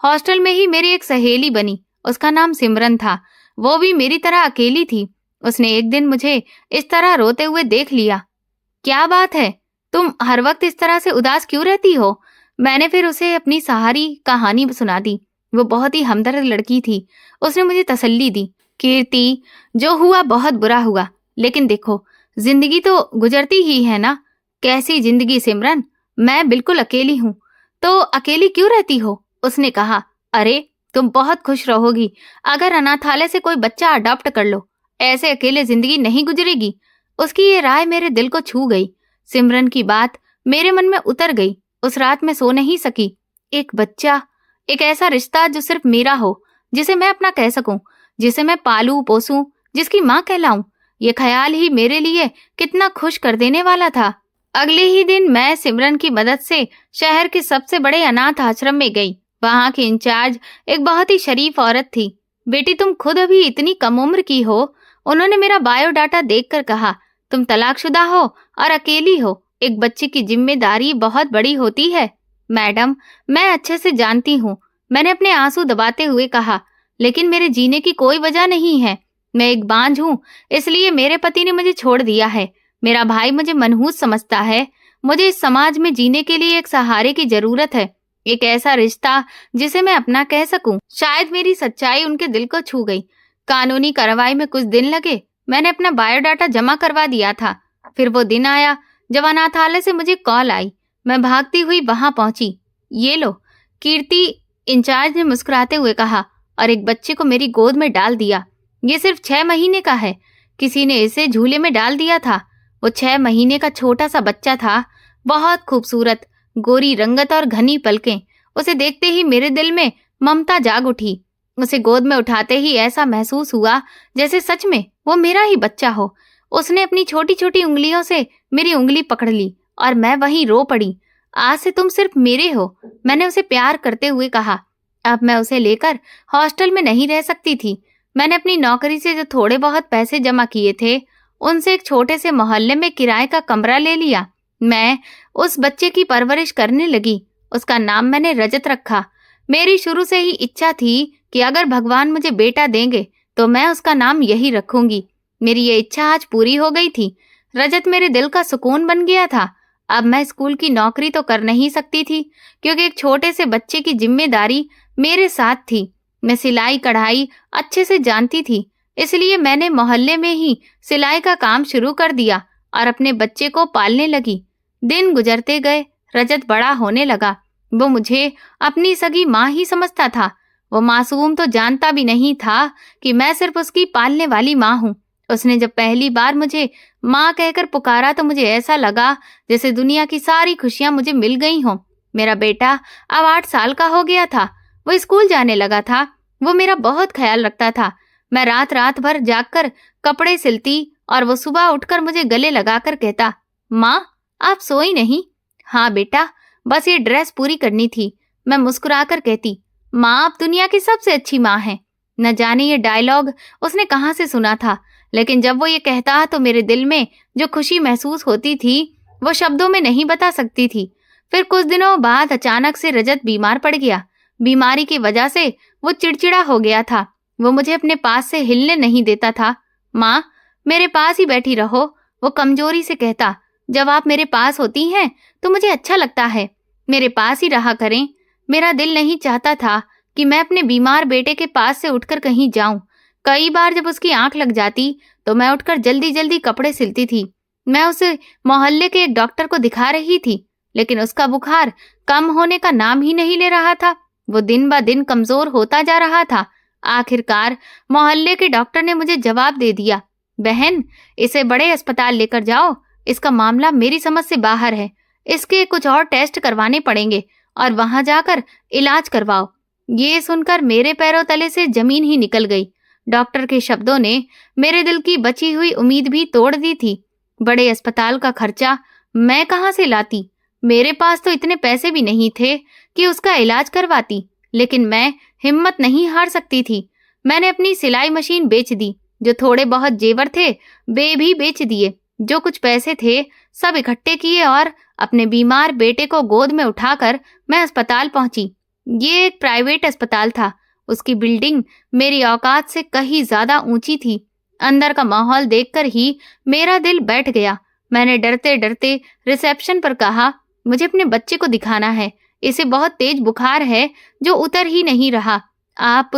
हॉस्टल में ही मेरी एक सहेली बनी, उसका नाम सिमरन था। वो भी मेरी तरह अकेली थी। उसने एक दिन मुझे इस तरह रोते हुए देख लिया। क्या बात है, तुम हर वक्त इस तरह से उदास क्यों रहती हो? मैंने फिर उसे अपनी सहारी कहानी सुना दी। वो बहुत ही हमदर्द लड़की थी। उसने मुझे तसल्ली दी। कीर्ति, जो हुआ बहुत बुरा हुआ, लेकिन देखो, जिंदगी तो गुजरती ही है ना। कैसी जिंदगी सिमरन, मैं बिल्कुल अकेली हूँ। तो अकेली क्यों रहती हो? उसने कहा। अरे, तुम बहुत खुश रहोगी अगर अनाथालय से कोई बच्चा अडॉप्ट कर लो। ऐसे अकेले जिंदगी नहीं गुजरेगी। उसकी ये राय मेरे दिल को छू गई। सिमरन की बात मेरे मन में उतर गई। उस रात मैं सो नहीं सकी। एक बच्चा, एक ऐसा रिश्ता जो सिर्फ मेरा हो, जिसे मैं अपना कह सकूं, जिसे मैं पालूं पोसूं, जिसकी माँ कहलाऊं। ये ख्याल ही मेरे लिए कितना खुश कर देने वाला था। अगले ही दिन मैं सिमरन की मदद से शहर के सबसे बड़े अनाथ आश्रम में गई। वहां की इंचार्ज एक बहुत ही शरीफ औरत थी। बेटी, तुम खुद अभी इतनी कम उम्र की हो। उन्होंने मेरा बायोडाटा देखकर कहा, तुम तलाकशुदा हो और अकेली हो। एक बच्चे की जिम्मेदारी बहुत बड़ी होती है। मैडम, मैं अच्छे से जानती हूँ, मैंने अपने आंसू दबाते हुए कहा, लेकिन मेरे जीने की कोई वजह नहीं है। मैं एक बांझ हूँ, इसलिए मेरे पति ने मुझे छोड़ दिया है। मेरा भाई मुझे मनहूस समझता है। मुझे इस समाज में जीने के लिए एक सहारे की जरूरत है, एक ऐसा रिश्ता जिसे मैं अपना कह सकूं। शायद मेरी सच्चाई उनके दिल को छू गई। कानूनी कार्रवाई में कुछ दिन लगे। मैंने अपना बायोडाटा जमा करवा दिया था। फिर वो दिन आया जब अनाथालय से मुझे कॉल आई। मैं भागती हुई वहां पहुंची। ये लो, कीर्ति, इंचार्ज ने मुस्कुराते हुए कहा, और एक बच्चे को मेरी गोद में डाल दिया। ये सिर्फ 6 महीने का है। किसी ने इसे झूले में डाल दिया था। वो 6 महीने का छोटा सा बच्चा था, बहुत खूबसूरत, गोरी रंगत और घनी पलकें। उसे देखते ही मेरे दिल में ममता जाग उठी। उसे गोद में उठाते ही ऐसा महसूस हुआ जैसे सच में वो मेरा ही बच्चा हो। उसने अपनी छोटी छोटी उंगलियों से मेरी उंगली पकड़ ली और मैं वहीं रो पड़ी। आज से तुम सिर्फ मेरे हो, मैंने उसे प्यार करते हुए कहा। अब मैं उसे लेकर हॉस्टल में नहीं रह सकती थी। मैंने अपनी नौकरी से जो थोड़े बहुत पैसे जमा किए थे, उनसे एक छोटे से मोहल्ले में किराए का कमरा ले लिया। मैं उस बच्चे की परवरिश करने लगी। उसका नाम मैंने रजत रखा। मेरी शुरू से ही इच्छा थी कि अगर भगवान मुझे बेटा देंगे तो मैं उसका नाम यही रखूंगी। मेरी ये इच्छा आज पूरी हो गई थी। रजत मेरे दिल का सुकून बन गया था। अब मैं स्कूल की नौकरी तो कर नहीं सकती थी, क्योंकि एक छोटे से बच्चे की जिम्मेदारी मेरे साथ थी। मैं सिलाई कढ़ाई अच्छे से जानती थी, इसलिए मैंने मोहल्ले में ही सिलाई का काम शुरू कर दिया और अपने बच्चे को पालने लगी। दिन गुजरते गए, रजत बड़ा होने लगा। वो मुझे अपनी सगी माँ ही समझता था। वो मासूम तो जानता भी नहीं था कि मैं सिर्फ उसकी पालने वाली माँ हूँ। उसने जब पहली बार मुझे माँ कहकर पुकारा तो मुझे ऐसा लगा जैसे दुनिया की सारी खुशियां मुझे मिल गई हों। मेरा बेटा अब 8 साल का हो गया था। वो स्कूल जाने लगा था। वो मेरा बहुत ख्याल रखता था। मैं रात रात भर जागकर कपड़े सिलती और वो सुबह उठकर मुझे गले लगाकर कहता, माँ, आप सोई नहीं? हाँ बेटा, बस ये ड्रेस पूरी करनी थी। मैं मुस्कुराकर कहती, माँ आप दुनिया की सबसे अच्छी माँ हैं। न जाने ये डायलॉग उसने कहाँ से सुना था, लेकिन जब वो ये कहता तो मेरे दिल में जो खुशी महसूस होती थी वो शब्दों में नहीं बता सकती थी। फिर कुछ दिनों बाद अचानक से रजत बीमार पड़ गया। बीमारी की वजह से वो चिड़चिड़ा हो गया था। वो मुझे अपने पास से हिलने नहीं देता था। माँ मेरे पास ही बैठी रहो, वो कमजोरी से कहता। जब आप मेरे पास होती हैं तो मुझे अच्छा लगता है, मेरे पास ही रहा करें। मेरा दिल नहीं चाहता था कि मैं अपने बीमार बेटे के पास से उठकर कहीं जाऊं। कई बार जब उसकी आंख लग जाती तो मैं उठकर जल्दी जल्दी कपड़े सिलती थी। मैं उसे मोहल्ले के एक डॉक्टर को दिखा रही थी, लेकिन उसका बुखार कम होने का नाम ही नहीं ले रहा था। वो दिन ब दिन कमजोर होता जा रहा था। आखिरकार मोहल्ले के डॉक्टर ने मुझे जवाब दे दिया, बहन इसे बड़े अस्पताल लेकर जाओ, इसका मामला मेरी समझ से बाहर है। इसके कुछ और टेस्ट करवाने पड़ेंगे और वहां जाकर इलाज करवाओ। ये सुनकर मेरे पैरों तले से जमीन ही निकल गई। डॉक्टर के शब्दों ने मेरे दिल की बची हुई उम्मीद भी तोड़ दी थी। बड़े अस्पताल का खर्चा मैं कहां से लाती? मेरे पास तो इतने पैसे भी नहीं थे कि उसका इलाज करवाती, लेकिन मैं हिम्मत नहीं हार सकती थी। मैंने अपनी सिलाई मशीन बेच दी, जो थोड़े बहुत जेवर थे वे भी बेच दिए। जो कुछ पैसे थे सब इकट्ठे किए और अपने बीमार बेटे को गोद में उठाकर मैं अस्पताल पहुंची। ये एक प्राइवेट अस्पताल था। उसकी बिल्डिंग मेरी औकात से कहीं ज्यादा ऊंची थी। अंदर का माहौल देखकर ही मेरा दिल बैठ गया। मैंने डरते डरते रिसेप्शन पर कहा, मुझे अपने बच्चे को दिखाना है, इसे बहुत तेज बुखार है जो उतर ही नहीं रहा। आप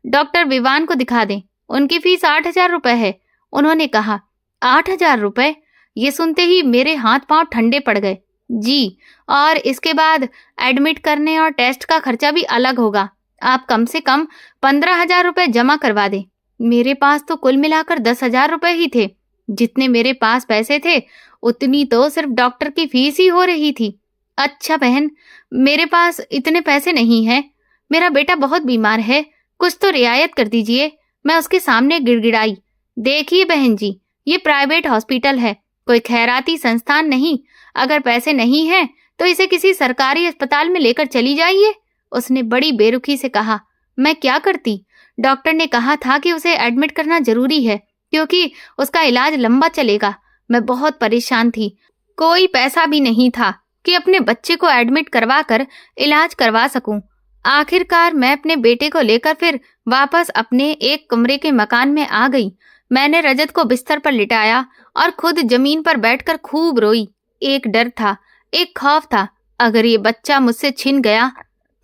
डॉक्टर विवान को दिखा दें, उनकी फीस 8,000 रुपए है। उन्होंने कहा, 8,000 रुपए? ये सुनते ही मेरे हाथ पांव ठंडे पड़ गए। जी, और इसके बाद एडमिट करने और टेस्ट का खर्चा भी अलग होगा। आप कम से कम 15,000 रुपए जमा करवा दें। मेरे पास तो कुल मिलाकर 10,000 रुपए ही थे। जितने मेरे पास पैसे थे उतनी तो सिर्फ डॉक्टर की फीस ही हो रही थी। अच्छा बहन, मेरे पास इतने पैसे नहीं हैं। मेरा बेटा बहुत बीमार है, कुछ तो रियायत कर दीजिए। मैं उसके सामने गिड़गिड़ाई। देखिए बहन जी, ये प्राइवेट हॉस्पिटल है, कोई खैराती संस्थान नहीं। अगर पैसे नहीं हैं तो इसे किसी सरकारी अस्पताल में लेकर चली जाइए। उसने बड़ी बेरुखी से कहा। मैं क्या करती? डॉक्टर ने कहा था कि उसे एडमिट करना जरूरी है क्योंकि उसका इलाज लंबा चलेगा। मैं बहुत परेशान थी। कोई पैसा भी नहीं था कि अपने बच्चे को एडमिट करवा कर इलाज करवा सकूं। आखिरकार मैं अपने बेटे को लेकर फिर वापस अपने एक कमरे के मकान में आ गई। मैंने रजत को बिस्तर पर लिटाया और खुद जमीन पर बैठकर खूब रोई। एक डर था, एक खौफ था। अगर ये बच्चा मुझसे छिन गया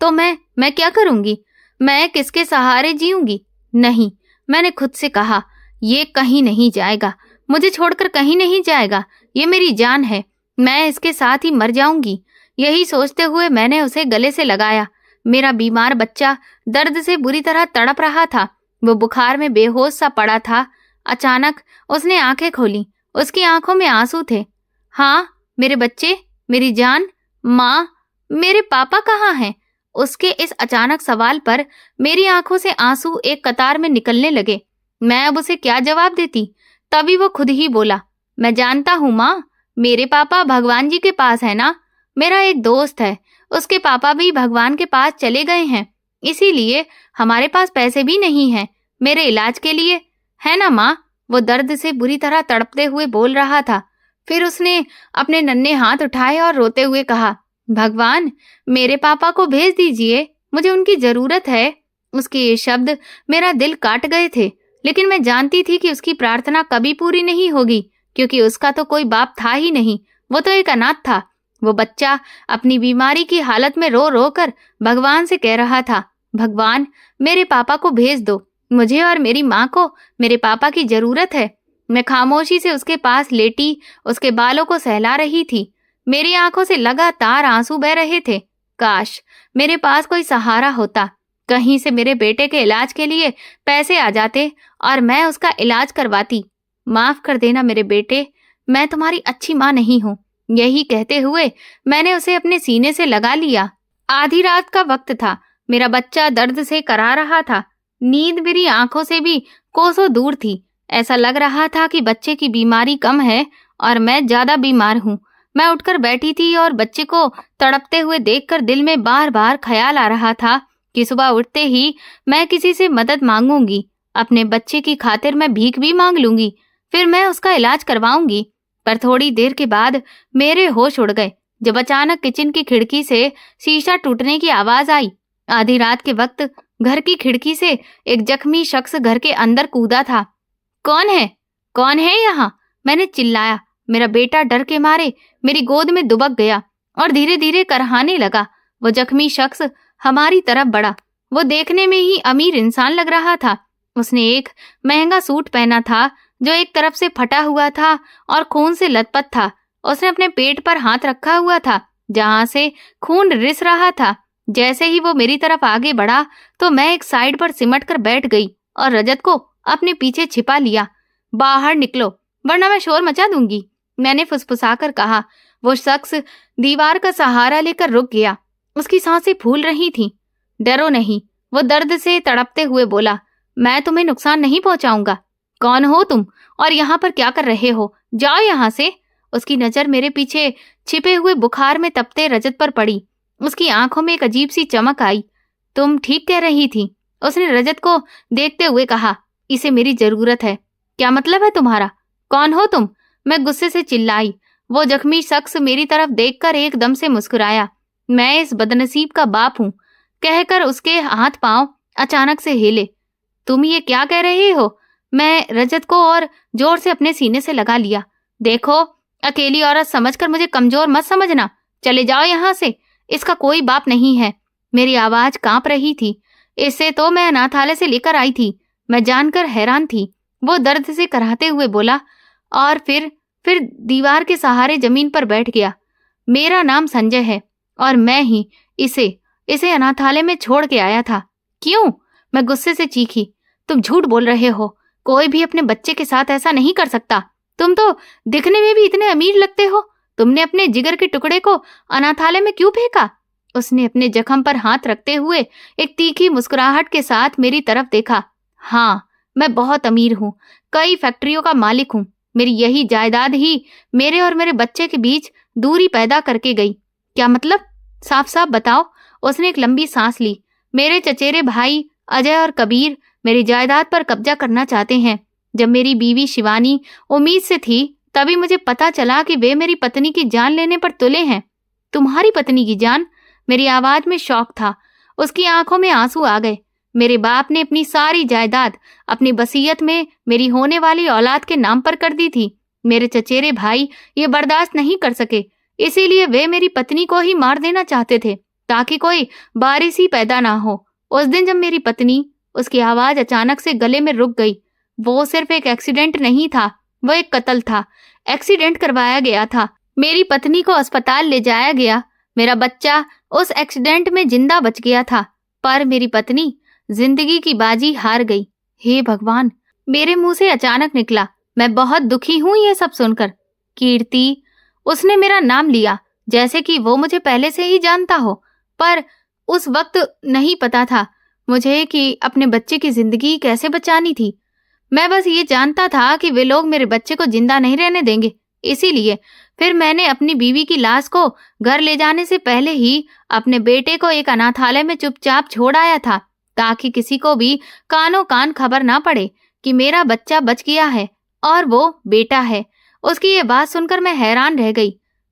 तो मैं क्या करूंगी? मैं किसके सहारे जीऊंगी? नहीं, मैंने खुद से कहा, ये कहीं नहीं जाएगा, मुझे छोड़कर कहीं नहीं जाएगा। ये मेरी जान है, मैं इसके साथ ही मर जाऊंगी। यही सोचते हुए मैंने उसे गले से लगाया। मेरा बीमार बच्चा दर्द से बुरी तरह तड़प रहा था। वो बुखार में बेहोश सा पड़ा था। अचानक उसने आंखें खोली। उसकी आंखों में आंसू थे। हाँ मेरे बच्चे, मेरी जान, माँ, मेरे पापा कहाँ हैं? उसके इस अचानक सवाल पर मेरी आंखों से आंसू एक कतार में निकलने लगे। मैं अब उसे क्या जवाब देती? तभी वो खुद ही बोला, मैं जानता हूँ माँ, मेरे पापा भगवान जी के पास है ना। मेरा एक दोस्त है, उसके पापा भी भगवान के पास चले गए हैं, इसीलिए हमारे पास पैसे भी नहीं हैं मेरे इलाज के लिए, है ना माँ? वो दर्द से बुरी तरह तड़पते हुए बोल रहा था। फिर उसने अपने नन्हे हाथ उठाए और रोते हुए कहा, भगवान मेरे पापा को भेज दीजिए, मुझे उनकी जरूरत है। उसके ये शब्द मेरा दिल काट गए थे, लेकिन मैं जानती थी कि उसकी प्रार्थना कभी पूरी नहीं होगी, क्योंकि उसका तो कोई बाप था ही नहीं। वो तो एक अनाथ था। वो बच्चा अपनी बीमारी की हालत में रो रो कर भगवान से कह रहा था, भगवान मेरे पापा को भेज दो, मुझे और मेरी माँ को मेरे पापा की जरूरत है। मैं खामोशी से उसके पास लेटी उसके बालों को सहला रही थी। मेरी आंखों से लगातार आंसू बह रहे थे। काश मेरे पास कोई सहारा होता, कहीं से मेरे बेटे के इलाज के लिए पैसे आ जाते और मैं उसका इलाज करवाती। माफ कर देना मेरे बेटे, मैं तुम्हारी अच्छी माँ नहीं हूँ। यही कहते हुए मैंने उसे अपने सीने से लगा लिया। आधी रात का वक्त था। मेरा बच्चा दर्द से करा रहा था। नींद मेरी आंखों से भी कोसों दूर थी। ऐसा लग रहा था कि बच्चे की बीमारी कम है और मैं ज्यादा बीमार हूँ। मैं उठकर बैठी थी और बच्चे को तड़पते हुए देखकर दिल में बार बार ख्याल आ रहा था कि सुबह उठते ही मैं किसी से मदद मांगूंगी। अपने बच्चे की खातिर मैं भीख भी मांग लूंगी, फिर मैं उसका इलाज करवाऊंगी। पर थोड़ी देर के बाद मेरे होश उड़ गए जब अचानक किचन की खिड़की से शीशा टूटने की आवाज आई। आधी रात के वक्त घर की खिड़की से एक जख्मी शख्स घर के अंदर कूदा था। कौन है? कौन है यहाँ? मैंने चिल्लाया। मेरा बेटा डर के मारे मेरी गोद में दुबक गया और धीरे धीरे करहाने लगा। वो जख्मी शख्स हमारी तरफ बढ़ा। वो देखने में ही अमीर इंसान लग रहा था। उसने एक महंगा सूट पहना था जो एक तरफ से फटा हुआ था और खून से लथपथ था। उसने अपने पेट पर हाथ रखा हुआ था जहां से खून रिस रहा था। जैसे ही वो मेरी तरफ आगे बढ़ा तो मैं एक साइड पर सिमट कर बैठ गई और रजत को अपने पीछे छिपा लिया। बाहर निकलो वरना मैं शोर मचा दूंगी, मैंने फुसफुसाकर कहा। वो शख्स दीवार का सहारा लेकर रुक गया। उसकी सांसें फूल रही थीं। डरो नहीं, वो दर्द से तड़पते हुए बोला। मैं तुम्हें नुकसान नहीं पहुंचाऊंगा। कौन हो तुम और यहाँ पर क्या कर रहे हो? जाओ यहाँ से। उसकी नजर मेरे पीछे छिपे हुए बुखार में तपते रजत पर पड़ी। उसकी आंखों में एक अजीब सी चमक आई। तुम ठीक कह रही थी, उसने रजत को देखते हुए कहा। इसे मेरी जरूरत है। क्या मतलब है तुम्हारा? कौन हो तुम? मैं गुस्से से चिल्लाई। वो जख्मी शख्स मेरी तरफ देखकर एकदम से मुस्कुराया। मैं इस बदनसीब का बाप हूँ, कहकर उसके हाथ पांव अचानक से हिले। तुम ये क्या कह रहे हो? मैं रजत को और जोर से अपने सीने से लगा लिया। देखो, अकेली औरत समझकर मुझे कमजोर मत समझना। चले जाओ यहाँ से। इसका कोई बाप नहीं है। मेरी आवाज कांप रही थी। इससे तो मैं अनाथालय से लेकर आई थी। मैं जानकर हैरान थी। वो दर्द से कराहते हुए बोला और फिर दीवार के सहारे जमीन पर बैठ गया। मेरा नाम संजय है और मैं ही इसे अनाथालय में छोड़ के आया था। क्यों? मैं गुस्से से चीखी। तुम झूठ बोल रहे हो। कोई भी अपने बच्चे के साथ ऐसा नहीं कर सकता। तुम तो दिखने में भी इतने अमीर लगते हो। तुमने अपने जिगर के टुकड़े को अनाथालय में क्यों फेंका? उसने अपने जख्म पर हाथ रखते हुए एक तीखी मुस्कुराहट के साथ मेरी तरफ देखा। हाँ, मैं बहुत अमीर हूँ। कई फैक्ट्रियों का मालिक हूँ। मेरी यही जायदाद ही मेरे और मेरे बच्चे के बीच दूरी पैदा करके गई। क्या मतलब? साफ साफ बताओ। उसने एक लंबी सांस ली। मेरे चचेरे भाई अजय और कबीर मेरी जायदाद पर कब्जा करना चाहते हैं। जब मेरी बीवी शिवानी उम्मीद से थी तभी मुझे पता चला कि वे मेरी पत्नी की जान लेने पर तुले हैं। तुम्हारी पत्नी की जान? मेरी आवाज में शौक था। उसकी आंखों में आंसू आ गए। मेरे बाप ने अपनी सारी जायदाद अपनी वसीयत में मेरी होने वाली औलाद के नाम पर कर दी थी। मेरे चचेरे भाई ये बर्दाश्त नहीं कर सके, इसीलिए वे मेरी पत्नी को ही मार देना चाहते थे ताकि कोई बारिश ही पैदा ना हो। उस दिन जब मेरी पत्नी, उसकी आवाज अचानक से गले में रुक गई। वो सिर्फ एक एक्सीडेंट नहीं था, वो एक कत्ल था। एक्सीडेंट करवाया गया था। मेरी पत्नी को अस्पताल ले जाया गया। मेरा बच्चा उस एक्सीडेंट में जिंदा बच गया था, पर मेरी पत्नी जिंदगी की बाजी हार गई। हे भगवान, मेरे मुंह से अचानक निकला। मैं बहुत दुखी हूँ ये सब सुनकर। कीर्ति, उसने मेरा नाम लिया जैसे कि वो मुझे पहले से ही जानता हो, पर उस वक्त नहीं पता था मुझे कि अपने बच्चे की जिंदगी कैसे बचानी थी। मैं बस ये जानता था कि वे लोग मेरे बच्चे को जिंदा नहीं रहने देंगे। इसीलिए फिर मैंने अपनी बीवी की लाश को घर ले जाने से पहले ही अपने बेटे को एक अनाथालय में चुपचाप छोड़ आया था ताकि किसी को भी कानों कान खबर ना पड़े कि मेरा बच्चा बच गया है और वो बेटा है। उसकी ये बात सुनकर मैं हैरान रह गई।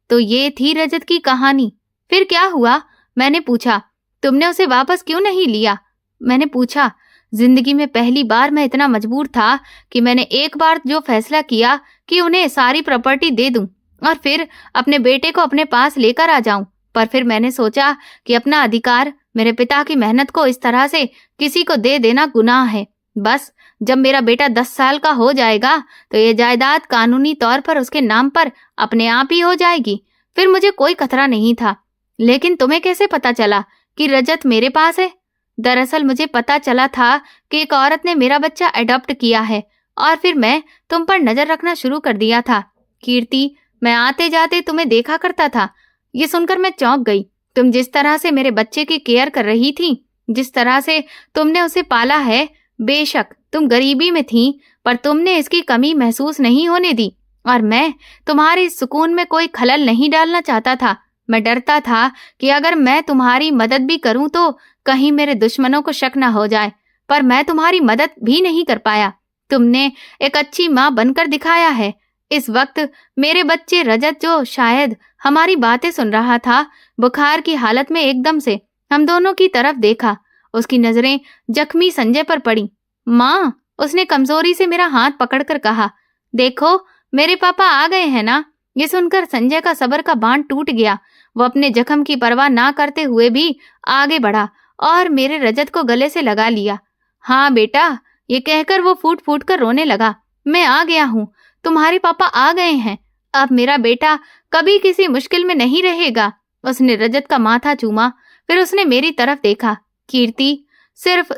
तो ये थी रजत की कहानी। फिर क्या हुआ? मैंने पूछा। तुमने उसे वापस क्यों नहीं लिया? मैंने पूछा। जिंदगी में पहली बार मैं इतना मजबूर था कि मैंने एक बार जो फैसला किया कि उन्हें सारी प्रॉपर्टी दे दूं और फिर अपने बेटे को अपने पास लेकर आ जाऊं। पर फिर मैंने सोचा कि अपना अधिकार, मेरे पिता की मेहनत को इस तरह से किसी को दे देना गुनाह है। बस जब मेरा बेटा 10 साल का हो जाएगा तो ये जायदाद कानूनी तौर पर उसके नाम पर अपने आप ही हो जाएगी। फिर मुझे कोई खतरा नहीं था। लेकिन तुम्हें कैसे पता चला कि रजत मेरे पास है? दरअसल मुझे पता चला था कि एक औरत ने मेरा बच्चा अडॉप्ट किया है और फिर मैं तुम पर नजर रखना शुरू कर दिया था। कीर्ति, मैं आते जाते तुम्हें देखा करता था। ये सुनकर मैं चौंक गई। तुम जिस तरह से मेरे बच्चे की केयर कर रही थी, जिस तरह से तुमने उसे पाला है, बेशक तुम गरीबी में थी पर तुमने इसकी कमी महसूस नहीं होने दी। और मैं तुम्हारे इस सुकून में कोई खलल नहीं डालना चाहता था। मैं डरता था कि अगर मैं तुम्हारी मदद भी करूं तो कहीं मेरे दुश्मनों को शक न हो जाए, पर मैं तुम्हारी मदद भी नहीं कर पाया। तुमने एक अच्छी माँ बनकर दिखाया है। इस वक्त मेरे बच्चे रजत, जो शायद हमारी बातें सुन रहा था, बुखार की हालत में एकदम से हम दोनों की तरफ देखा। उसकी नजरें जख्मी संजय पर पड़ी। माँ, उसने कमजोरी से मेरा हाथ पकड़कर कहा। देखो, मेरे पापा आ गए हैं ना। ये सुनकर संजय का सब्र का बांध टूट गया। वो अपने जख्म की परवाह ना करते हुए भी आगे बढ़ा और मेरे रजत को गले से लगा लिया। हाँ बेटा, ये कहकर वो फूट फूट कर रोने लगा। मैं आ गया हूँ, तुम्हारे पापा आ गए हैं। अब मेरा बेटा कभी किसी मुश्किल में नहीं रहेगा। उसने रजत का माथा चूमा, फिर उसने मेरी तरफ देखा। कीर्ति, सिर्फ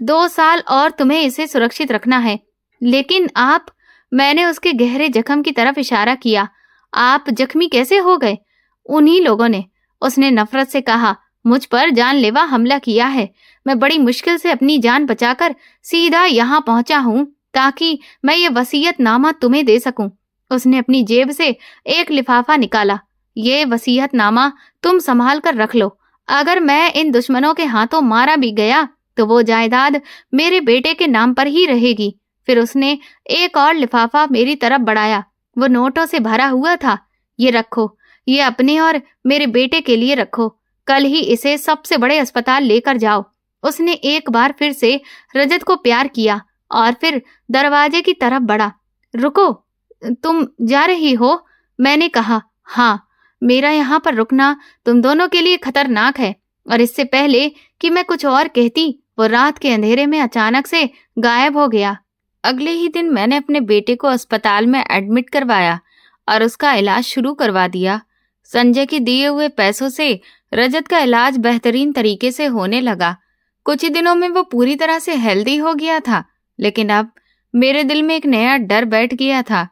2 साल और तुम्हें इसे सुरक्षित रखना है। लेकिन आप, मैंने उसके गहरे जख्म की तरफ इशारा किया। आप जख्मी कैसे हो गए? उन्हीं लोगों ने, उसने नफरत से कहा, मुझ पर जानलेवा हमला किया है। मैं बड़ी मुश्किल से अपनी जान बचाकर सीधा यहाँ पहुंचा हूँ ताकि मैं ये वसीयतनामा तुम्हें दे सकूं। उसने अपनी जेब से एक लिफाफा निकाला। ये वसीयतनामा तुम संभाल कर रख लो। अगर मैं इन दुश्मनों के हाथों मारा भी गया तो वो जायदाद मेरे बेटे के नाम पर ही रहेगी। फिर उसने एक और लिफाफा मेरी तरफ बढ़ाया। वो नोटों से भरा हुआ था। ये रखो, ये अपने और मेरे बेटे के लिए रखो। कल ही इसे सबसे बड़े अस्पताल लेकर जाओ। उसने एक बार फिर से रजत को प्यार किया और फिर दरवाजे की तरफ बढ़ा। रुको, तुम जा रही हो? मैंने कहा। हाँ, मेरा यहाँ पर रुकना तुम दोनों के लिए खतरनाक है। और इससे पहले कि मैं कुछ और कहती, वो रात के अंधेरे में अचानक से गायब हो गया। अगले ही दिन मैंने अपने बेटे को अस्पताल में एडमिट करवाया और उसका इलाज शुरू करवा दिया। संजय के दिए हुए पैसों से रजत का इलाज बेहतरीन तरीके से होने लगा। कुछ ही दिनों में वो पूरी तरह से हेल्दी हो गया था। लेकिन अब मेरे दिल में एक नया डर बैठ गया था,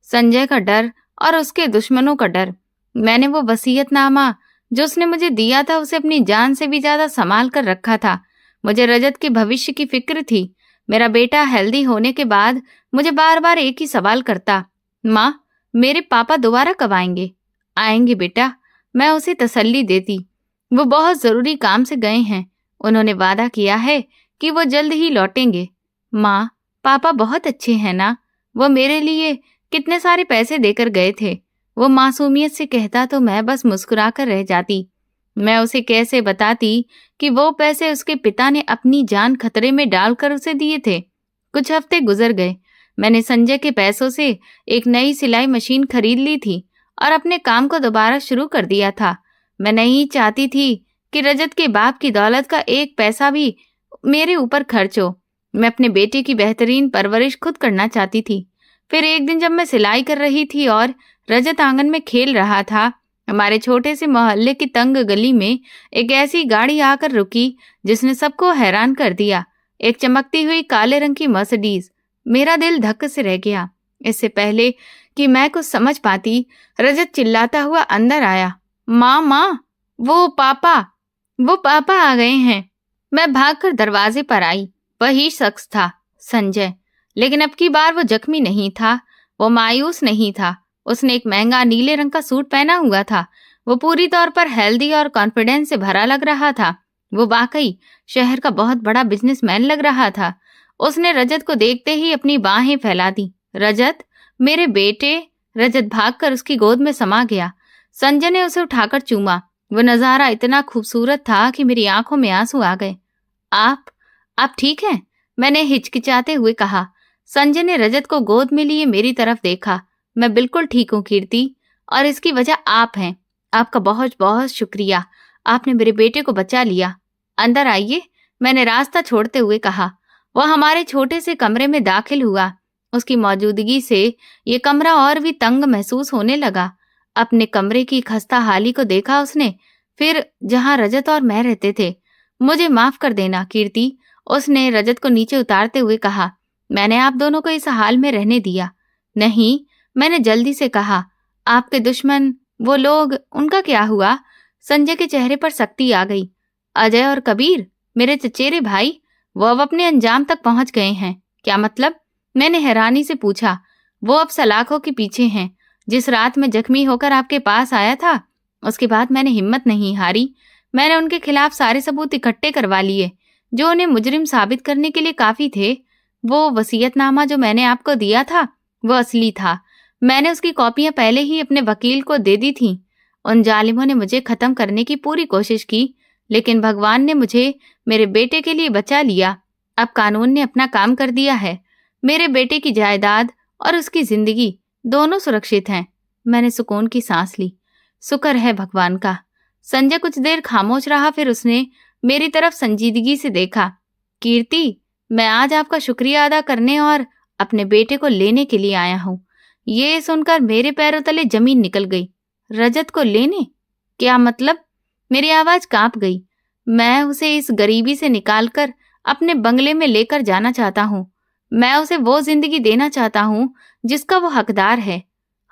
संजय का डर और उसके दुश्मनों का डर। मैंने वो वसीयतनामा जो उसने मुझे दिया था उसे अपनी जान से भी ज्यादा संभाल कर रखा था। मुझे रजत के भविष्य की फिक्र थी। मेरा बेटा हेल्दी होने के बाद मुझे बार बार एक ही सवाल करता, माँ, मेरे पापा दोबारा कब आएंगे? आएंगे बेटा, मैं उसे तसल्ली देती। वो बहुत जरूरी काम से गए हैं। उन्होंने वादा किया है कि वो जल्द ही लौटेंगे। माँ, पापा बहुत अच्छे हैं ना। वो मेरे लिए कितने सारे पैसे देकर गए थे। वो मासूमियत से कहता तो मैं बस मुस्कुरा कर रह जाती। मैं उसे कैसे बताती कि वो पैसे उसके पिता ने अपनी जान खतरे में डालकर उसे दिए थे। कुछ हफ्ते गुजर गए। मैंने संजय के पैसों से एक नई सिलाई मशीन खरीद ली थी और अपने काम को दोबारा शुरू कर दिया था। मैं नहीं चाहती थी कि रजत के बाप की दौलत का एक पैसा भी मेरे ऊपर खर्च हो। मैं अपने बेटे की बेहतरीन परवरिश खुद करना चाहती थी। फिर एक दिन जब मैं सिलाई कर रही थी और रजत आंगन में खेल रहा था, हमारे छोटे से मोहल्ले की तंग गली में एक ऐसी गाड़ी आकर रुकी जिसने सबको हैरान कर दिया। एक चमकती हुई काले रंग की मर्सिडीज। मेरा दिल धक्के से रह गया। इससे पहले कि मैं कुछ समझ पाती, रजत चिल्लाता हुआ अंदर आया। माँ, माँ, वो पापा आ गए हैं। मैं भागकर दरवाजे पर आई। वही शख्स था, संजय। लेकिन अब की बार वो जख्मी नहीं था, वो मायूस नहीं था। उसने एक महंगा नीले रंग का सूट पहना हुआ था। वो पूरी तौर पर हेल्दी और कॉन्फिडेंस से भरा लग रहा था। वो वाकई शहर का बहुत बड़ा बिजनेसमैन लग रहा था। उसने रजत को देखते ही अपनी बाहें फैला दी। रजत, मेरे बेटे। रजत भागकर उसकी गोद में समा गया। संजय ने उसे उठाकर चूमा। वो नजारा इतना खूबसूरत था कि मेरी आंखों में आंसू आ गए। आप ठीक हैं? मैंने हिचकिचाते हुए कहा। संजय ने रजत को गोद में लिए मेरी तरफ देखा। मैं बिल्कुल ठीक हूँ कीर्ति, और इसकी वजह आप हैं। आपका बहुत बहुत शुक्रिया। आपने मेरे बेटे को बचा लिया। अंदर आइए, मैंने रास्ता छोड़ते हुए कहा। वह हमारे छोटे से कमरे में दाखिल हुआ। उसकी मौजूदगी से ये कमरा और भी तंग महसूस होने लगा। अपने कमरे की खस्ता हाली को देखा उसने, फिर जहां रजत और मैं रहते थे। मुझे माफ कर देना कीर्ति, उसने रजत को नीचे उतारते हुए कहा। मैंने आप दोनों को इस हाल में रहने दिया नहीं, मैंने जल्दी से कहा। आपके दुश्मन, वो लोग, उनका क्या हुआ? संजय के चेहरे पर सख्ती आ गई। अजय और कबीर, मेरे चचेरे भाई, वो अब अपने अंजाम तक पहुंच गए हैं। क्या मतलब? मैंने हैरानी से पूछा। वो अब सलाखों के पीछे हैं। जिस रात मैं जख्मी होकर आपके पास आया था, उसके बाद मैंने हिम्मत नहीं हारी। मैंने उनके खिलाफ सारे सबूत इकट्ठे करवा लिए जो उन्हें मुजरिम साबित करने के लिए काफी थे। वो वसीयतनामा जो मैंने आपको दिया था वो असली था। मैंने उसकी कॉपियां पहले ही अपने वकील को दे दी थीं। उन जालिमों ने मुझे खत्म करने की पूरी कोशिश की, लेकिन भगवान ने मुझे मेरे बेटे के लिए बचा लिया। अब कानून ने अपना काम कर दिया है। मेरे बेटे की जायदाद और उसकी जिंदगी दोनों सुरक्षित हैं। मैंने सुकून की सांस ली। शुक्र है भगवान का। संजय कुछ देर खामोश रहा, फिर उसने मेरी तरफ संजीदगी से देखा। कीर्ति, मैं आज आपका शुक्रिया अदा करने और अपने बेटे को लेने के लिए आया हूँ। ये सुनकर मेरे पैरों तले जमीन निकल गई। रजत को लेने? क्या मतलब? मेरी आवाज कांप गई। मैं उसे इस गरीबी से निकालकर अपने बंगले में लेकर जाना चाहता हूँ। मैं उसे वो जिंदगी देना चाहता हूँ जिसका वो हकदार है।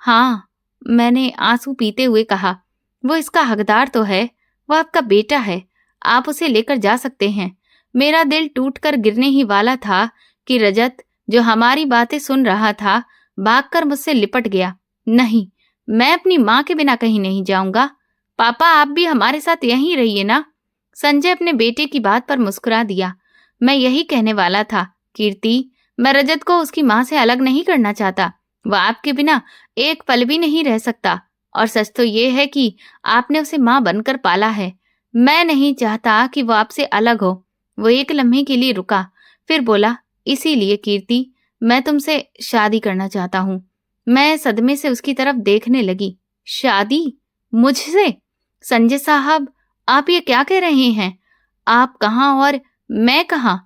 हाँ, मैंने आंसू पीते हुए कहा, वो इसका हकदार तो है। वो आपका बेटा है। आप उसे लेकर जा सकते हैं। मेरा दिल टूटकर गिरने ही वाला था कि रजत, जो हमारी बातें सुन रहा था, भागकर मुझसे लिपट गया। नहीं, मैं अपनी माँ के बिना कहीं नहीं जाऊंगा। पापा, आप भी हमारे साथ यहीं रहिए ना। संजय अपने बेटे की बात पर मुस्कुरा दिया। मैं यही कहने वाला था कीर्ति, मैं रजत को उसकी माँ से अलग नहीं करना चाहता। वह आपके बिना एक पल भी नहीं रह सकता। और सच तो ये है कि आपने उसे माँ बनकर पाला है। मैं नहीं चाहता कि वो आपसे अलग हो। वो एक लम्हे के लिए रुका, फिर बोला, इसीलिए कीर्ति, मैं तुमसे शादी करना चाहता हूँ। मैं सदमे से उसकी तरफ देखने लगी। शादी? मुझसे? संजय साहब, आप ये क्या कह रहे हैं? आप कहाँ और मैं कहाँ?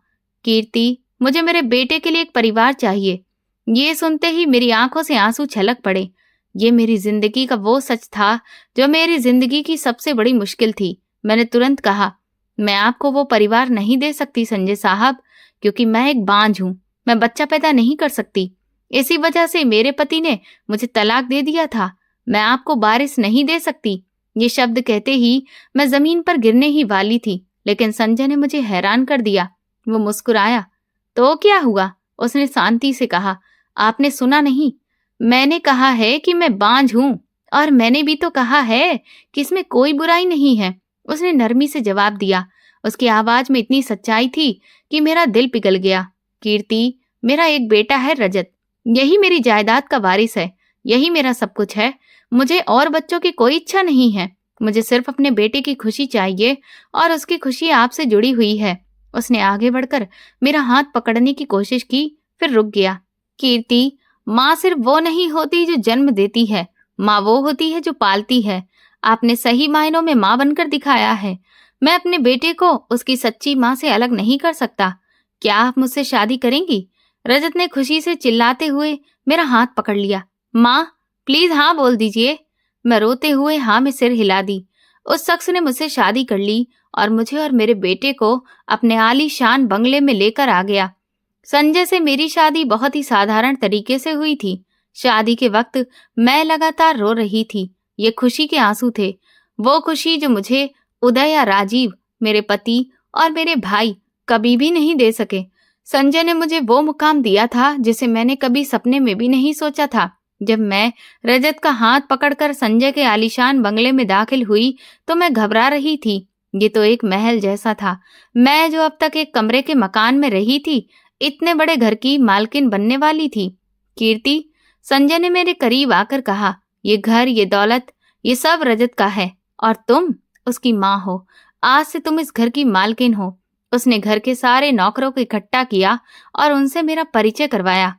कीर्ति, मुझे मेरे बेटे के लिए एक परिवार चाहिए। ये सुनते ही मेरी आंखों से आंसू छलक पड़े। ये मेरी जिंदगी का वो सच था जो मेरी जिंदगी की सबसे बड़ी मुश्किल थी। मैंने तुरंत कहा, मैं आपको वो परिवार नहीं दे सकती संजय साहब, क्योंकि मैं एक बांझ हूँ। मैं बच्चा पैदा नहीं कर सकती। इसी वजह से मेरे पति ने मुझे तलाक दे दिया था। मैं आपको वारिस नहीं दे सकती। ये शब्द कहते ही मैं जमीन पर गिरने ही वाली थी, लेकिन संजय ने मुझे हैरान कर दिया। वो मुस्कुराया। तो क्या हुआ? उसने शांति से कहा, आपने सुना नहीं? मैंने कहा है कि मैं बांझ हूँ, और मैंने भी तो कहा है कि इसमें कोई बुराई नहीं है। उसने नरमी से जवाब दिया। उसकी आवाज में इतनी सच्चाई थी कि मेरा दिल पिघल गया। कीर्ति, मेरा एक बेटा है रजत। यही मेरी जायदाद का वारिस है। यही मेरा सब कुछ है। मुझे और बच्चों की कोई इच्छा नहीं है। मुझे सिर्फ अपने बेटे की खुशी चाहिए, और उसकी खुशी आपसे जुड़ी हुई है। उसने आगे बढ़कर मेरा हाथ पकड़ने की कोशिश की, फिर रुक गया। कीर्ति, माँ सिर्फ वो नहीं होती जो जन्म देती है। माँ वो होती है जो पालती है। आपने सही मायनों में माँ बनकर दिखाया है। मैं अपने बेटे को उसकी सच्ची माँ से अलग नहीं कर सकता। क्या आप मुझसे शादी करेंगी? रजत ने खुशी से चिल्लाते हुए मेरा हाथ पकड़ लिया। माँ, प्लीज हाँ बोल दीजिए। मैं रोते हुए हाँ में सिर हिला दी। उस शख्स ने मुझसे शादी कर ली और मुझे और मेरे बेटे को अपने आलीशान बंगले में लेकर आ गया। संजय से मेरी शादी बहुत ही साधारण तरीके से हुई थी। शादी के वक्त मैं लगातार रो रही थी। ये खुशी के आंसू थे, वो खुशी जो मुझे उदय या राजीव, मेरे पति और मेरे भाई कभी भी नहीं दे सके। संजय ने मुझे वो मुकाम दिया था जिसे मैंने कभी सपने में भी नहीं सोचा था। जब मैं रजत का हाथ पकड़कर संजय के आलीशान बंगले में दाखिल हुई तो मैं घबरा रही थी। ये तो एक महल जैसा था। मैं जो अब तक एक कमरे के मकान में रही थी, इतने बड़े घर की मालकिन बनने वाली थी। कीर्ति, संजय ने मेरे करीब आकर कहा, ये घर, ये दौलत, ये सब रजत का है, और तुम उसकी माँ हो। आज से तुम इस घर की मालकिन हो। उसने घर के सारे नौकरों को इकट्ठा किया और उनसे मेरा परिचय करवाया।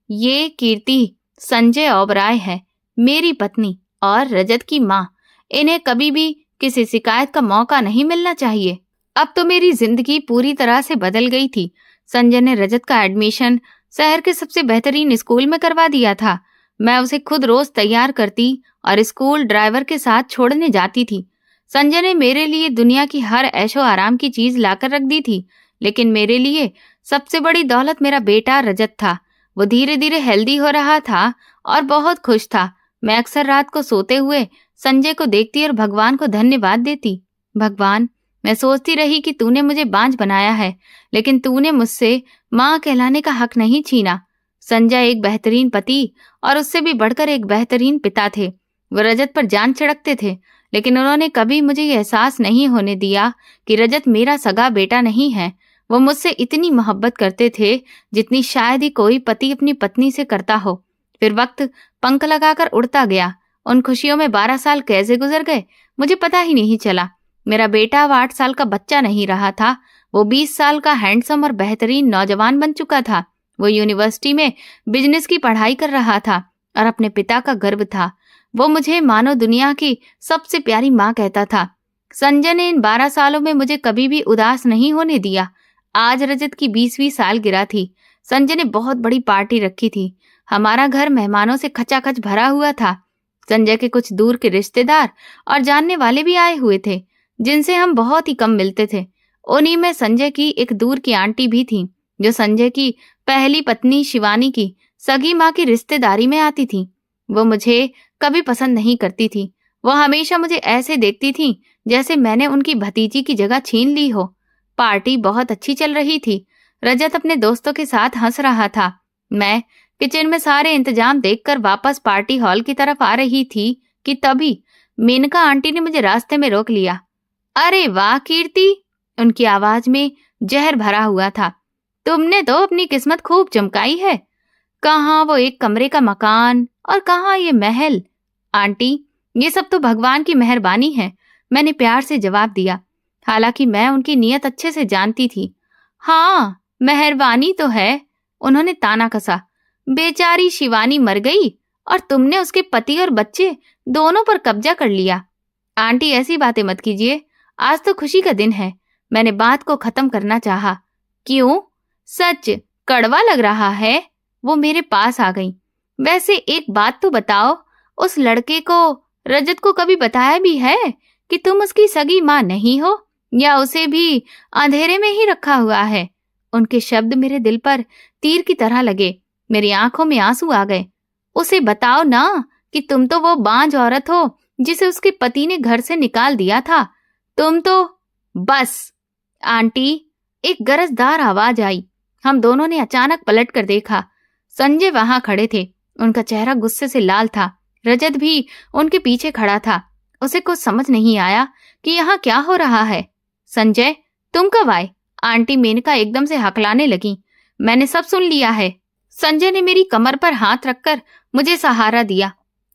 ये कीर्ति संजय ओबराय है, मेरी पत्नी और रजत की माँ। इन्हें कभी भी किसी शिकायत का मौका नहीं मिलना चाहिए। अब तो मेरी जिंदगी पूरी तरह से बदल गई थी। संजय ने रजत का एडमिशन शहर के सबसे बेहतरीन स्कूल में करवा दिया था। मैं उसे खुद रोज तैयार करती और स्कूल ड्राइवर के साथ छोड़ने जाती थी। संजय ने मेरे लिए दुनिया की हर ऐशो आराम की चीज लाकर रख दी थी, लेकिन मेरे लिए सबसे बड़ी दौलत मेरा बेटा रजत था। वो धीरे धीरे हेल्दी हो रहा था और बहुत खुश था। मैं अक्सर रात को सोते हुए संजय को देखती और भगवान को धन्यवाद देती। भगवान, मैं सोचती रही कि तूने मुझे बांझ बनाया है, लेकिन तूने मुझसे माँ कहलाने का हक नहीं छीना। संजय एक बेहतरीन पति और उससे भी बढ़कर एक बेहतरीन पिता थे। वो रजत पर जान छिड़कते थे, लेकिन उन्होंने कभी मुझे ये एहसास नहीं होने दिया कि रजत मेरा सगा बेटा नहीं है। वो मुझसे इतनी मोहब्बत करते थे जितनी शायद ही कोई पति अपनी पत्नी से करता हो। फिर वक्त पंख लगाकर उड़ता गया। उन खुशियों में 12 साल कैसे गुजर गए मुझे पता ही नहीं चला। मेरा बेटा अब 8 साल का बच्चा नहीं रहा था, वो 20 साल का हैंडसम और बेहतरीन नौजवान बन चुका था। वो यूनिवर्सिटी में बिजनेस की पढ़ाई कर रहा था और अपने पिता का गर्व था। वो मुझे मानो दुनिया की सबसे प्यारी माँ कहता था। संजय ने इन 12 सालों में मुझे कभी भी उदास नहीं होने दिया। आज रजत की 20वीं सालगिरह थी। संजय ने बहुत बड़ी पार्टी रखी थी। हमारा घर मेहमानों से खचाखच भरा हुआ था। संजय के कुछ दूर के रिश्तेदार और जानने वाले भी आए हुए थे, जिनसे हम बहुत ही कम मिलते थे। उन्हीं में संजय की एक दूर की आंटी भी थी, जो संजय की पहली पत्नी शिवानी की सगी माँ की रिश्तेदारी में आती थी। वो मुझे कभी पसंद नहीं करती थी। वो हमेशा मुझे ऐसे देखती थी जैसे मैंने उनकी भतीजी की जगह छीन ली हो। पार्टी बहुत अच्छी चल रही थी। रजत अपने दोस्तों के साथ हंस रहा था। मैं किचन में सारे इंतजाम देखकर वापस पार्टी हॉल की तरफ आ रही थी कि तभी मेनका आंटी ने मुझे रास्ते में रोक लिया। अरे वाह कीर्ति, उनकी आवाज में जहर भरा हुआ था। तुमने तो अपनी किस्मत खूब चमकाई है। कहाँ वो एक कमरे का मकान और कहाँ ये महल। आंटी, ये सब तो भगवान की मेहरबानी है, मैंने प्यार से जवाब दिया। हालांकि मैं उनकी नीयत अच्छे से जानती थी। हाँ, मेहरबानी तो है, उन्होंने ताना कसा। बेचारी शिवानी मर गई और तुमने उसके पति और बच्चे दोनों पर कब्जा कर लिया। आंटी ऐसी बातें मत कीजिए, आज तो खुशी का दिन है। मैंने बात को खत्म करना चाहा। क्यों? सच कड़वा लग रहा है। वो मेरे पास आ गई। वैसे एक बात तो बताओ, उस लड़के को, रजत को कभी बताया भी है कि तुम उसकी सगी माँ नहीं हो, या उसे भी अंधेरे में ही रखा हुआ है? उनके शब्द मेरे दिल पर तीर की तरह लगे। मेरी आंखों में आंसू आ गए। उसे बताओ ना कि तुम तो वो बांझ औरत हो जिसे उसके पति ने घर से निकाल दिया था। तुम तो बस। आंटी, एक गरजदार आवाज आई। हम दोनों ने अचानक पलट कर देखा। संजय वहां खड़े थे। उनका चेहरा गुस्से से लाल था। रजत भी उनके पीछे खड़ा था। उसे कुछ समझ नहीं आया कि यहाँ क्या हो रहा है। संजय, तुम कब आए? आंटी मेनका एकदम से हकलाने लगी। मैंने सब सुन लिया है। संजय ने मेरी कमर पर हाथ रखकर मुझे सहारा दिया।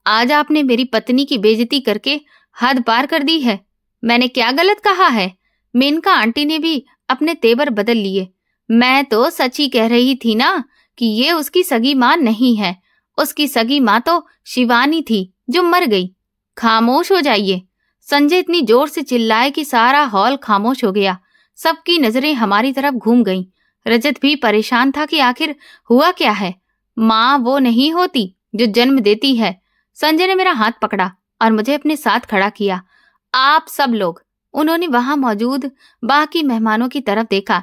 आज आपने मेरी पत्नी की बेइज्जती करके हद पार कर दी है। मैंने क्या गलत कहा है? मेनका आंटी ने भी अपने तेवर बदल लिए। मैं तो सच ही कह रही थी ना कि ये उसकी सगी माँ नहीं है। उसकी सगी माँ तो शिवानी थी जो मर गई। खामोश हो जाइए। संजय इतनी जोर से चिल्लाए कि सारा हॉल खामोश हो गया। सबकी नजरें हमारी तरफ घूम गईं। रजत भी परेशान था कि आखिर हुआ क्या है। माँ वो नहीं होती जो जन्म देती है। संजय ने मेरा हाथ पकड़ा और मुझे अपने साथ खड़ा किया। आप सब लोग, उन्होंने वहां मौजूद बाकी मेहमानों की तरफ देखा,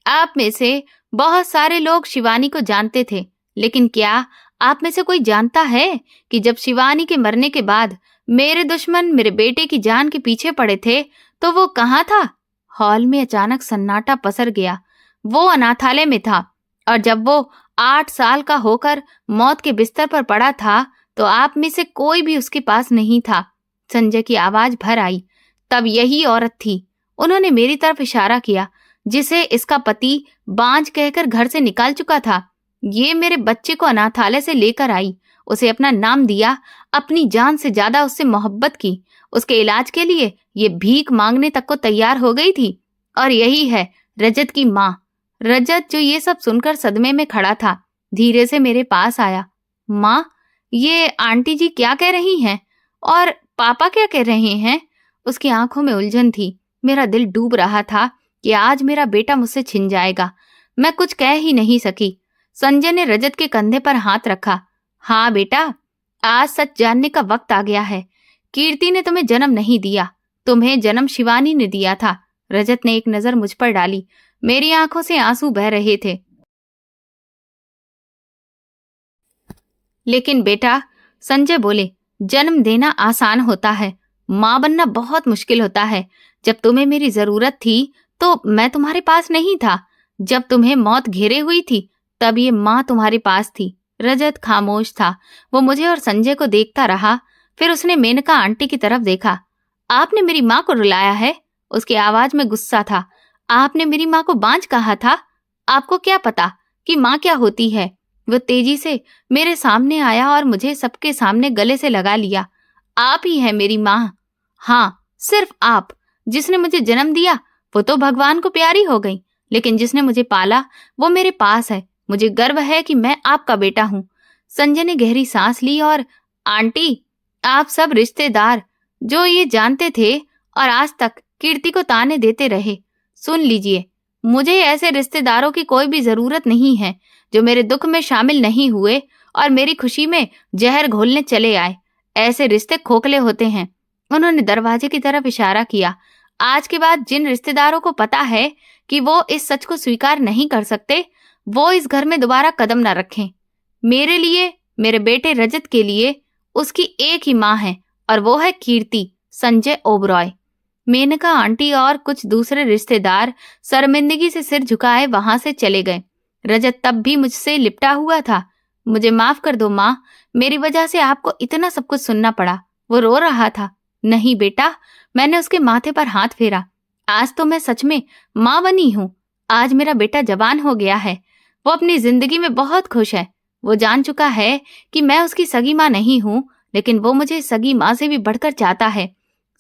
आप में से बहुत सारे लोग शिवानी को जानते थे, लेकिन क्या आप में से कोई जानता है कि जब शिवानी के मरने के बाद मेरे दुश्मन मेरे बेटे की जान के पीछे पड़े थे तो वो कहाँ था? हॉल में अचानक सन्नाटा पसर गया। वो अनाथालय में था, और जब वो 8 साल का होकर मौत के बिस्तर पर पड़ा था तो आप में से कोई भी उसके पास नहीं था। संजय की आवाज भर आई। तब यही औरत थी, उन्होंने मेरी तरफ इशारा किया, जिसे इसका पति बांझ कहकर घर से निकाल चुका था। ये मेरे बच्चे को अनाथालय से लेकर आई, उसे अपना नाम दिया, अपनी जान से ज्यादा उससे मोहब्बत की, उसके इलाज के लिए ये भीख मांगने तक को तैयार हो गई थी। और यही है रजत की माँ। रजत, जो ये सब सुनकर सदमे में खड़ा था, धीरे से मेरे पास आया। माँ, ये आंटी जी क्या कह रही हैं और पापा क्या कह रहे हैं? उसकी आंखों में उलझन थी। मेरा दिल डूब रहा था कि आज मेरा बेटा मुझसे छिन जाएगा। मैं कुछ कह ही नहीं सकी। संजय ने रजत के कंधे पर हाथ रखा। हाँ बेटा, आज सच जानने का वक्त आ गया है। कीर्ति ने तुम्हें जन्म नहीं दिया, तुम्हें जन्म शिवानी ने दिया था। रजत ने एक नजर मुझ पर डाली। मेरी आंखों से आंसू बह रहे थे। लेकिन बेटा, संजय बोले, जन्म देना आसान होता है, माँ बनना बहुत मुश्किल होता है। जब तुम्हें मेरी जरूरत थी तो मैं तुम्हारे पास नहीं था। जब तुम्हें मौत घेरे हुई थी तब ये माँ तुम्हारे पास थी। रजत खामोश था। वो मुझे और संजय को देखता रहा। फिर उसने मेनका आंटी की तरफ देखा। आपने मेरी माँ को रुलाया है? उसकी आवाज में गुस्सा था। आपने मेरी माँ को बांझ कहा था? आपको क्या पता कि माँ क्या होती है? वो तेजी से मेरे सामने आया और मुझे सबके सामने गले से लगा लिया। आप ही है मेरी माँ। हाँ, सिर्फ आप। जिसने मुझे जन्म दिया वो तो भगवान को प्यारी हो गई, लेकिन जिसने मुझे पाला वो मेरे पास है। मुझे गर्व है कि मैं आपका बेटा हूँ। संजय ने गहरी सांस ली और आंटी, आप सब रिश्तेदार जो ये जानते थे और आज तक कीर्ति को ताने देते रहे, सुन लीजिए, मुझे ऐसे रिश्तेदारों की कोई भी जरूरत नहीं है जो मेरे दुख में शामिल नहीं हुए और मेरी खुशी में जहर घोलने चले आए। ऐसे रिश्ते खोखले होते हैं। उन्होंने दरवाजे की तरफ इशारा किया। आज के बाद जिन रिश्तेदारों को पता है कि वो इस सच को स्वीकार नहीं कर सकते, वो इस घर में दोबारा कदम न रखें। मेरे लिए, मेरे बेटे रजत के लिए उसकी एक ही माँ है और वो है कीर्ति, संजय ओबरॉय। मेनका आंटी और कुछ दूसरे रिश्तेदार शर्मिंदगी से सिर झुकाए वहां से चले गए। रजत तब भी मुझसे लिपटा हुआ था। मुझे माफ कर दो माँ, मेरी वजह से आपको इतना सब कुछ सुनना पड़ा। वो रो रहा था। नहीं बेटा, मैंने उसके माथे पर हाथ फेरा। आज तो मैं सच में माँ बनी हूँ। आज मेरा बेटा जवान हो गया है। वो अपनी जिंदगी में बहुत खुश है। वो जान चुका है कि मैं उसकी सगी माँ नहीं हूँ, लेकिन वो मुझे सगी माँ से भी बढ़कर चाहता है।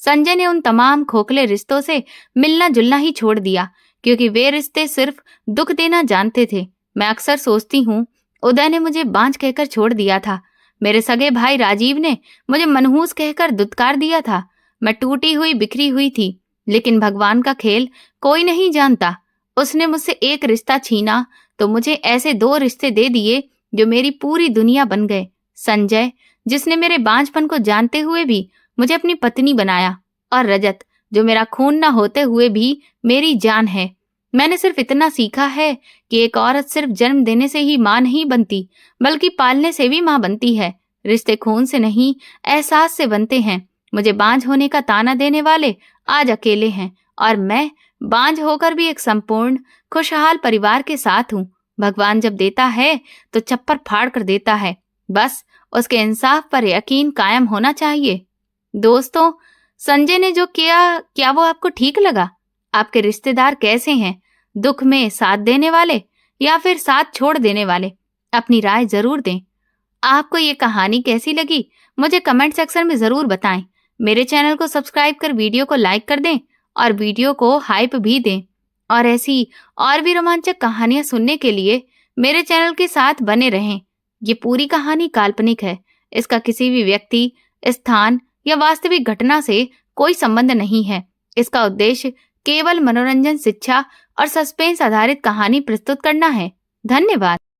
संजय ने उन तमाम खोखले रिश्तों से मिलना जुलना ही छोड़ दिया, क्योंकि वे रिश्ते सिर्फ दुख देना जानते थे। मैं अक्सर सोचती हूँ, उदय ने मुझे बांझ कहकर छोड़ दिया था। मेरे सगे भाई राजीव ने मुझे मनहूस कहकर दुत्कार दिया था। मैं टूटी हुई बिखरी हुई थी, लेकिन भगवान का खेल कोई नहीं जानता। उसने मुझसे एक रिश्ता छीना तो मुझे ऐसे दो रिश्ते दे दिए जो मेरी पूरी दुनिया बन गए। संजय, जिसने मेरे बांझपन को जानते हुए भी मुझे अपनी पत्नी बनाया, और रजत, जो मेरा खून न होते हुए भी मेरी जान है। मैंने सिर्फ इतना सीखा है कि एक औरत सिर्फ जन्म देने से ही माँ नहीं बनती, बल्कि पालने से भी माँ बनती है। रिश्ते खून से नहीं, एहसास से बनते हैं। मुझे बांझ होने का ताना देने वाले आज अकेले हैं, और मैं बांझ होकर भी एक संपूर्ण खुशहाल परिवार के साथ हूँ। भगवान जब देता है तो छप्पर फाड़ कर देता है। बस उसके इंसाफ पर यकीन कायम होना चाहिए। दोस्तों, संजय ने जो किया, क्या वो आपको ठीक लगा? आपके रिश्तेदार कैसे हैं? दुख में साथ देने वाले या फिर साथ छोड़ देने वाले? अपनी राय जरूर दें। आपको ये कहानी कैसी लगी मुझे कमेंट सेक्शन में जरूर बताएं। मेरे चैनल को सब्सक्राइब कर वीडियो को लाइक कर दें और वीडियो को हाइप भी दें। और ऐसी और भी रोमांचक कहानियां सुनने के लिए मेरे चैनल के साथ बने रहें। ये पूरी कहानी काल्पनिक है। इसका किसी भी व्यक्ति, स्थान या वास्तविक घटना से कोई संबंध नहीं है। इसका उद्देश्य केवल मनोरंजन, शिक्षा और सस्पेंस आधारित कहानी प्रस्तुत करना है। धन्यवाद।